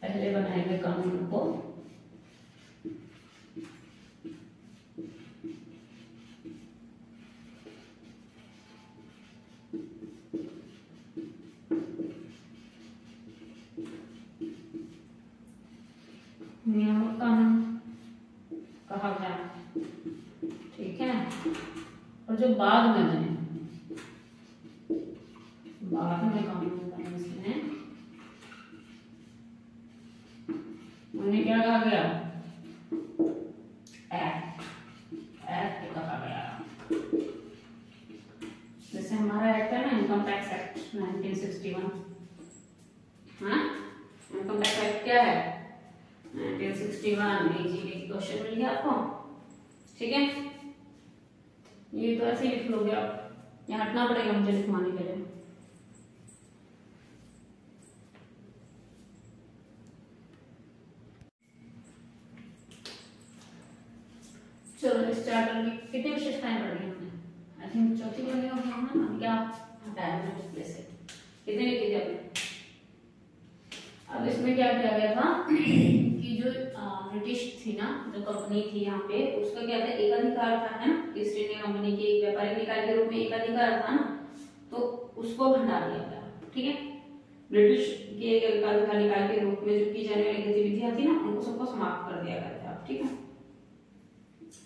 पहले बनाए गए कानून को नियामक कानून कहा गया। ठीक है, और जो बाद में बने, बाद में कानून बने इसमें उन्हें क्या कहा गया? एक्ट कहा गया। जैसे हमारा एक्ट है ना, इनकम टैक्स एक्ट 1961। हाँ, इनकम टैक्स एक्ट क्या है? 1961। इजी क्वेश्चन मिल गया आपको। ठीक है, ये तो ऐसे ही लिख लोगे आप, यहाँ हटना पड़ेगा मुझे लिखवाने के लिए। चलो, इस चैप्टर की कितनी विशेषताएं पढ़ ली हमने? आई थिंक चौथी पढ़ी होगी हमने। क्या हटाया हमने डिस्प्ले से? कितने लिखी थी आपने? अब इसमें क्या किया गया था कि जो ब्रिटिश थी ना, जो कंपनी थी यहाँ पे, उसका क्या था? एकाधिकार था, है ना। ईस्ट इंडिया कंपनी के एक व्यापारिक निकाय के रूप में एकाधिकार था ना, तो उसको हटा दिया गया। ठीक है, ब्रिटिश के एक एकाधिकार निकाय के रूप में जो की जाने वाली गतिविधियां थी ना, उनको सबको समाप्त कर दिया गया था। ठीक है,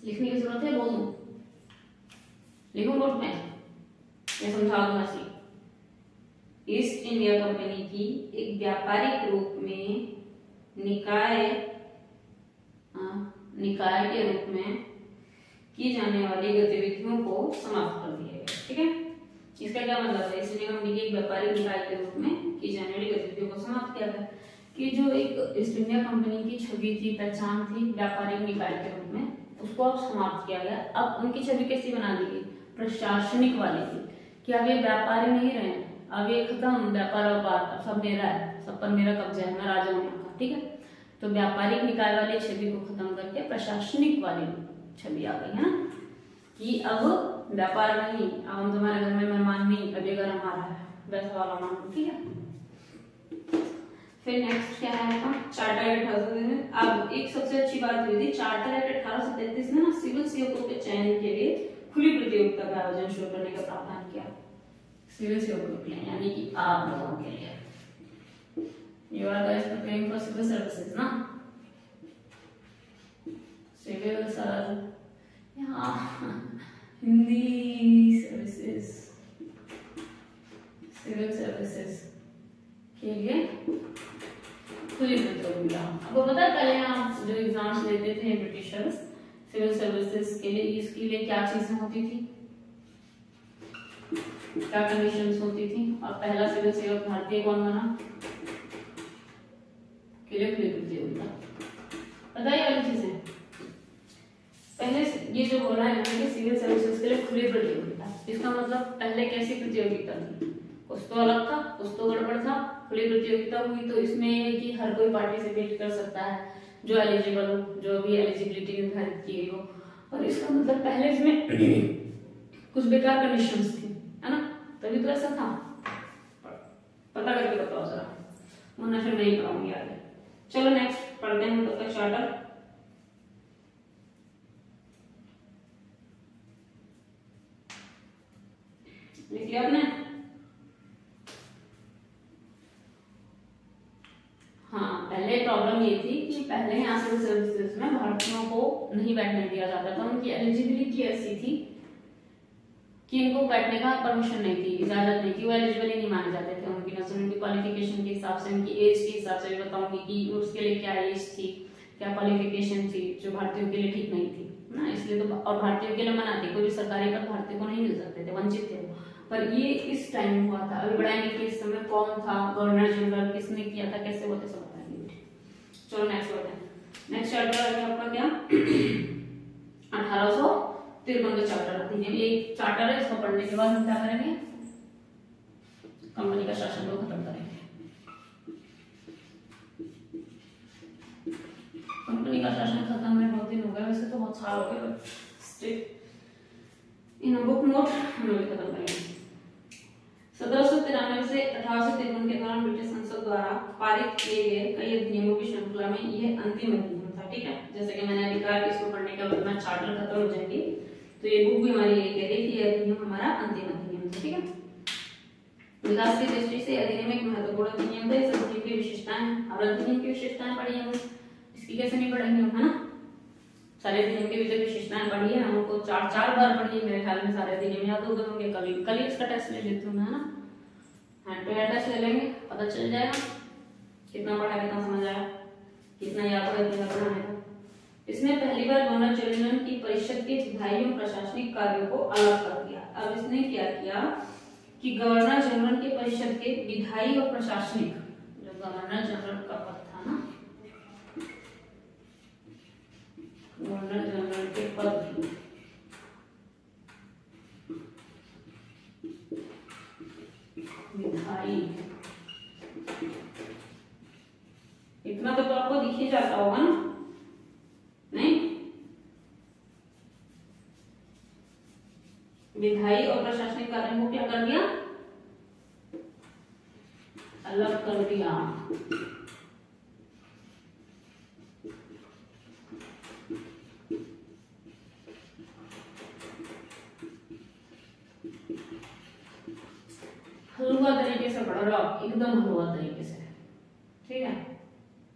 लिखने की जरूरत है? बोल दूं? लिखूं नोट में या समझा दूं ऐसे? ईस्ट इंडिया कंपनी की एक व्यापारिक रूप में निकाय के रूप में की जाने वाली गतिविधियों को समाप्त कर दिया गया। ठीक है, इसका क्या मतलब है? ईस्ट इंडिया कंपनी की एक व्यापारिक निकाय के रूप में की जाने वाली गतिविधियों को समाप्त किया गया। कि जो एक ईस्ट इंडिया कंपनी की छवि थी, पहचान थी व्यापारिक निकाय के रूप में, उसको अब समाप्त किया गया। अब उनकी छवि कैसी बना दी गई, प्रशासनिक वाली थी कि अब ये व्यापारी नहीं रहे, अब ये खत्म, व्यापार व्यापार सब मेरा है, सब पर मेरा कब्जा है, मैं राजा हूँ यहाँ का, ठीक है। तो व्यापारिक निकाय वाली छवि को खत्म करके प्रशासनिक वाली छवि आ गई है ना, कि अब व्यापार नहीं, अब हम तुम्हारे घर में मेहमान नहीं, अब ये घर हमारा है, वैसा वाला मान, ठीक है। फिर नेक्स्ट क्या है आपका चार्टर एक्ट 1833। अब एक सबसे अच्छी बात हुई थी, चार्टर एक्ट 1833 में ना सिविल सेवकों के चयन के लिए खुली प्रतियोगिता का आयोजन शुरू करने का प्रावधान किया, सिविल सेवकों के लिए, यानी कि आप लोगों के लिए। You are guys preparing for civil services ना, सिविल सर यहाँ हिंदी सर्विसेज, सिविल सर्विसेज के लिए खुली प्रतियोगिता। आपको पता है पहले आप जो एग्जाम्स देते थे ब्रिटिशर्स सिविल सर्विसेज के लिए, इसके लिए क्या चीजें होती थी, क्या कंडीशंस होती थी, और पहला सिविल सेवक भारतीय कौन बना, के लिए खुली प्रतियोगिता। पता है वाली चीजें पहले ये जो बोला है ना कि सिविल सर्विसेज के लिए खुली प्रतियोगिता, इसका मतलब पहले कैसी प्रतियोगिता थी, कुछ तो अलग था, कुछ तो गड़बड़ था। खुली प्रतियोगिता हुई तो इसमें ये है कि हर कोई पार्टिसिपेट कर सकता है जो एलिजिबल हो, जो भी एलिजिबिलिटी निर्धारित की गई हो। और इसका मतलब पहले इसमें कुछ बेकार कंडीशंस थी, है ना, तभी तो ऐसा था। पता करके बताओ जरा, वरना फिर मैं ही पढ़ाऊंगी आगे। चलो नेक्स्ट पढ़ते हैं तब तक चार्टर। लिख लिया आपने? हाँ, पहले प्रॉब्लम ये थी कि पहले यहाँ सिविल सर्विसेज में भारतीयों को नहीं बैठने दिया जाता था, उनकी एलिजिबिलिटी ऐसी थी कि इनको बैठने का परमिशन नहीं थी, इजाजत नहीं थी, वो एलिजिबल ही नहीं माने जाते थे उनकी नजर, उनकी क्वालिफिकेशन के हिसाब से, उनकी एज के हिसाब से भी बताऊंगी कि उसके लिए क्या एज थी, क्या क्वालिफिकेशन थी, जो भारतीयों के लिए ठीक नहीं थी ना, इसलिए तो। और भारतीयों के लिए मना थी, कोई भी सरकारी पद भारतीयों को नहीं मिल सकते थे, वंचित थे। पर ये इस टाइम हुआ था, अभी बढ़ाएंगे कि इस समय कौन था गवर्नर जनरल, किसने किया था, कैसे होते सब बताएंगे। चलो नेक्स्ट बढ़ते हैं। नेक्स्ट चैप्टर है आपका क्या 1853 का चार्टर अधिनियम। ये चार्टर है, इसको पढ़ने के बाद हम क्या करेंगे, कंपनी का शासन को खत्म करेंगे। कंपनी का शासन खत्म में बहुत दिन हो गए, वैसे तो बहुत साल हो गए, इन बुक नोट हम लोग खत्म करेंगे। 1793 से 1853 के दौरान ब्रिटिश संसद द्वारा पारित किए गए कई अधिनियमों की श्रृंखला में यह अंतिम अधिनियम था, ठीक है। जैसे कि मैंने अभी कहा कि इसको पढ़ने के बाद चार्टर खत्म हो जाएंगे, तो ये बुक भी हमारी ये कह रही है कि यह अधिनियम हमारा अंतिम अधिनियम था, ठीक है। विकास की दृष्टि से अधिनियम एक महत्वपूर्ण अधिनियम था। इस अधिनियम की विशेषताएं और अधिनियम की विशेषताएं पढ़ी हम, इसकी कैसे नहीं पढ़ेंगे हम, है ना। सारे अधिनियम के भीतर विशेषताएं पढ़ी है, हमको चार बार पढ़ी है, मेरे ख्याल में सारे अधिनियम याद हो गए होंगे। कल ही इसका टेस्ट ले लेती हूँ मैं, है ना, हैंड टू हैंड टेस्ट ले लेंगे, पता चल जाएगा कितना पढ़ा, कितना समझ आया, कितना याद होगा, कितना पढ़ाने का। इसने पहली बार गवर्नर जनरल की परिषद के विधायी और प्रशासनिक कार्यों को अलग कर दिया। अब इसने क्या किया कि गवर्नर जनरल के परिषद के विधायी और प्रशासनिक, जो गवर्नर जनरल का पद था ना, गवर्नर जनरल के पद विधायी, इतना तो आपको दिख ही जाता होगा ना, नहीं? विधायी और प्रशासनिक कार्यों को क्या कर दिया, अलग कर दिया। हलवा तरीके से पढ़ रहे हो आप, एकदम हलवा तरीके से, ठीक है।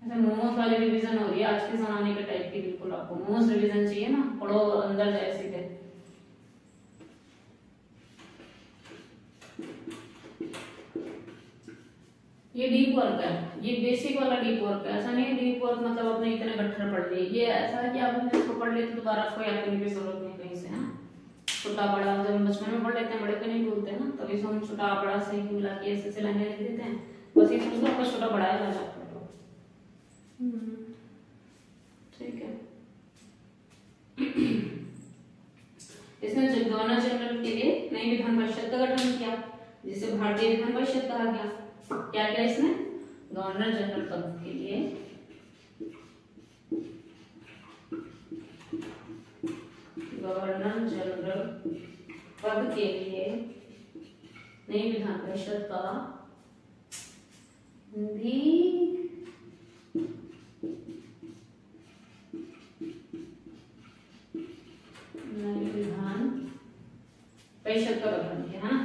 ऐसे मोमोज वाली रिवीजन हो रही है आज के जमाने के टाइप की, बिल्कुल आपको मोमोज रिवीजन चाहिए ना, पढ़ो अंदर जाए सीधे। ये डीप वर्क है, ये बेसिक वाला डीप वर्क है। ऐसा नहीं है डीप वर्क मतलब आपने इतने गट्ठर पढ़ लिए, ये ऐसा है कि आपने इसको पढ़ लिया तो दोबारा आपको याद करने की जरूरत नहीं कहीं से, है ना। छोटा बड़ा जब हम बचपन में पढ़ लेते हैं, बड़े पे नहीं बोलते हैं ना, तभी से हम छोटा बड़ा सही मिला के ऐसे लाइनें लिख देते हैं, बस ये समझ लो आपका छोटा बड़ा है, ठीक है। इसने गवर्नर जनरल के लिए नई विधान परिषद का गठन किया, जिसे भारतीय विधान परिषद कहा गया। क्या किया इसने? गवर्नर जनरल पद के लिए नई विधान परिषद का भी नई विधान परिषद का गठन किया है ना।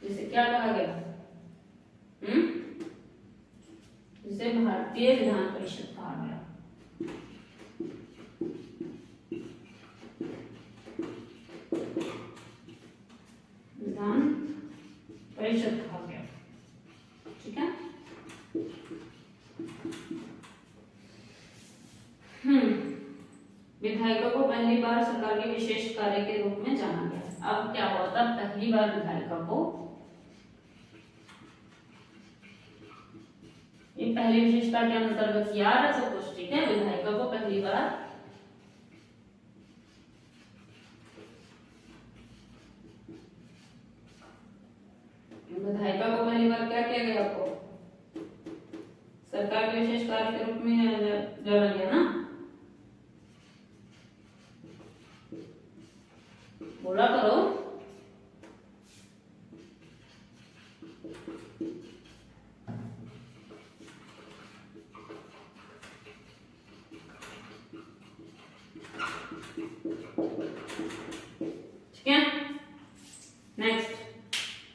जिसे क्या कहा गया? जिसे भारतीय विधान परिषद कहा गया। विधान परिषद कहा गया। ठीक है। विधायिका को पहली बार सरकार के विशेष कार्य के रूप में जाना गया। अब क्या हुआ था? पहली बार विधायिका को, ये पहली विशेषता के अंतर्गत याद है सब कुछ, ठीक है। विधायिका को पहली बार क्या किया गया? आपको सरकार के विशेष कार्य के रूप में जाना गया ना। बोला करो। ठीक है। नेक्स्ट,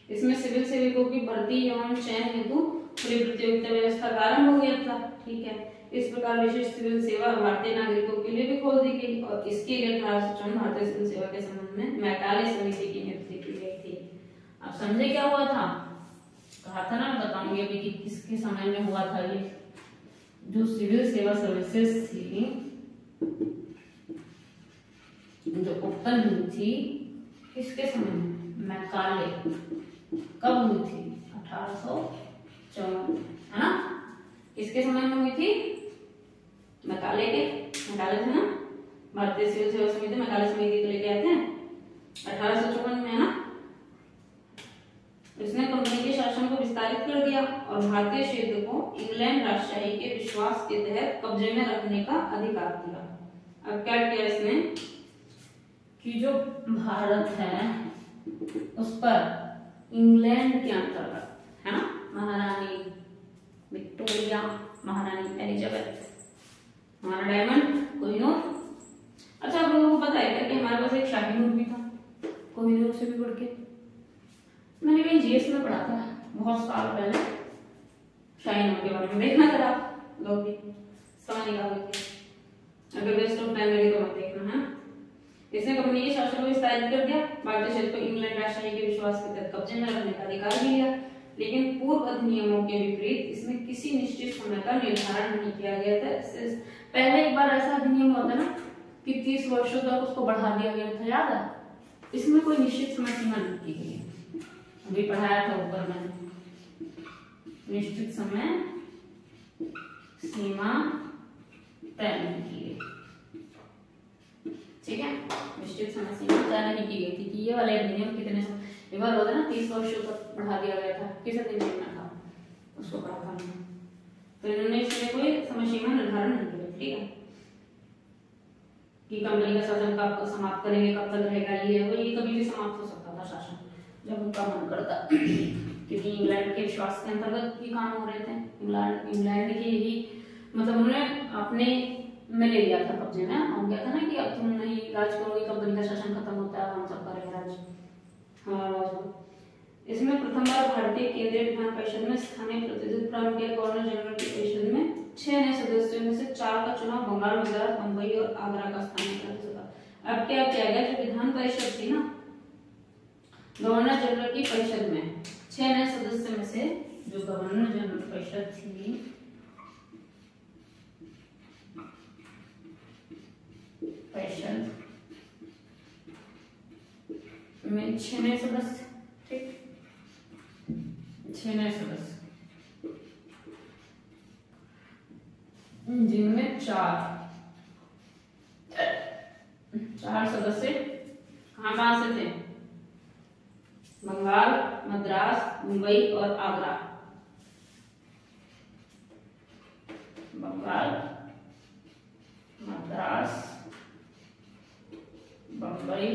इसमें सिविल सेवकों की भर्ती एवं चयन हेतु खुली प्रतियोगिता व्यवस्था का आरंभ हो गया था। ठीक है। इस प्रकार विशेष सिविल सेवा भारतीय नागरिकों के लिए भी खोल दी गई और इसके लिए 1854 भारतीय सिविल सेवा के संबंध में मैकाले समिति की नियुक्ति की गई थी। आप समझे क्या हुआ था? कहा था ना, बताऊंगी अभी कि किसके समय में हुआ था ये। जो सिविल सेवा सर्विसेज थी, जो ओपन हुई थी, किसके समय में? मैकाले। कब हुई थी? 1854, है ना। किसके समय में हुई थी? मैकाले थे ना, भारतीय सिविल सेवा समिति मैकाले समिति को लेके आए थे 1854 में, है ना। इसने कंपनी के शासन को विस्तारित कर दिया और भारतीय क्षेत्र को इंग्लैंड राजशाही के विश्वास के तहत कब्जे में रखने का अधिकार दिया। अब क्या किया इसने कि जो भारत है उस पर इंग्लैंड के अंतर्गत, है ना, महारानी विक्टोरिया, महारानी एलिजाबेथ, हमारा डायमंड कोहिनूर। अच्छा, आप लोगों को पता है क्या कि हमारे पास एक शाही नूर भी था, कोहिनूर से भी बढ़ के। मैंने कहीं जीएस में पढ़ा था बहुत साल पहले, शाही नूर के बारे में। देखना जरा आप लोग भी, समय निकाल के। अगर वेस्ट ऑफ टाइम लगे तो मत देखना, है। इसने कंपनी के शासन को विस्तारित कर दिया, भारतीय क्षेत्र को इंग्लैंड राजशाही के विश्वास के तहत कब्जे में रखने का अधिकार भी दिया, लेकिन पूर्व अधिनियमों के विपरीत इसमें किसी निश्चित समय का निर्धारण नहीं किया गया था। पहले एक बार ऐसा अधिनियम होता ना कि 30 वर्षों तक उसको बढ़ा दिया गया था, याद है। इसमें कोई निश्चित समय सीमा नहीं की गई है। अभी पढ़ाया था ऊपर मैंने, निश्चित समय सीमा तय नहीं की गई। ठीक है, निश्चित समय सीमा तय नहीं की गई थी कि ये वाले अधिनियम कितने समय, एक बार होता ना 30 वर्षों तक बढ़ा दिया गया था। किस अधिनियम में था उसको पढ़ा था हमने, तो इन्होंने इसमें कोई समय सीमा निर्धारण नहीं किया। ठीक है, कि कंपनी का शासन कब समाप्त करेंगे, कब तक रहेगा, ये कभी भी समाप्त हो सकता था शासन जब उनका मन करता, क्योंकि इंग्लैंड के विश्वास के अंतर्गत ही काम हो रहे थे। इंग्लैंड के ही मतलब उन्होंने अपने में ले लिया था कब्जे में, और क्या था ना कि अब तुम नहीं राज करोगे, कंपनी का शासन खत्म होता है, हम सब करेंगे राज, हमारा राज। इसमें प्रथम बार भारतीय केंद्रीय विधान परिषद में स्थानीय प्रतिनिधित्व प्रारंभ किया। गवर्नर जनरल की परिषद में 6 नए सदस्यों में से 4 का चुनाव बंगाल, मद्रास, बंबई और आगरा का स्थानीय प्रांत था। अब क्या किया गया, जो विधान परिषद थी ना, गवर्नर जनरल की परिषद में 6 नए सदस्यों में से जो गवर्नर जनरल परिषद थी, परिषद में 6 नए सदस्य, ठीक, 6 नए सदस्य, जिनमें 4 सदस्य कहाँ से थे? बंगाल, मद्रास, मुंबई और आगरा। बंगाल, मद्रास, बंबई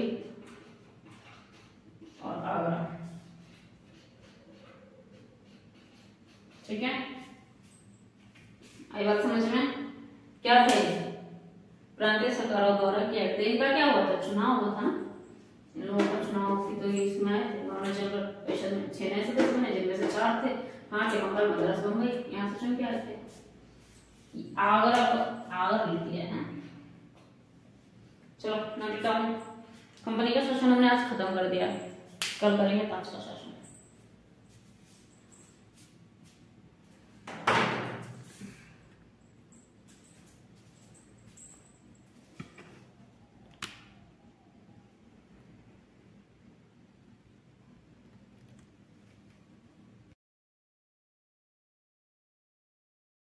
और आगरा। ठीक है, आई बात समझ में? क्या थे? प्रांतीय सरकारों द्वारा किया गया। इनका क्या हुआ था? चुनाव हुआ था ना, इन लोगों का चुनाव थी, तो इसमें उन्होंने जब 6 नए सदस्य बने, जिनमें से 4 थे कहाँ के? बंगाल, मद्रास, बम्बई, यहाँ से चुन के आए थे। आगरा लिख दिया है। चलो नाटिका कंपनी का शासन हमने आज खत्म कर दिया, कल करेंगे 5 का शासन।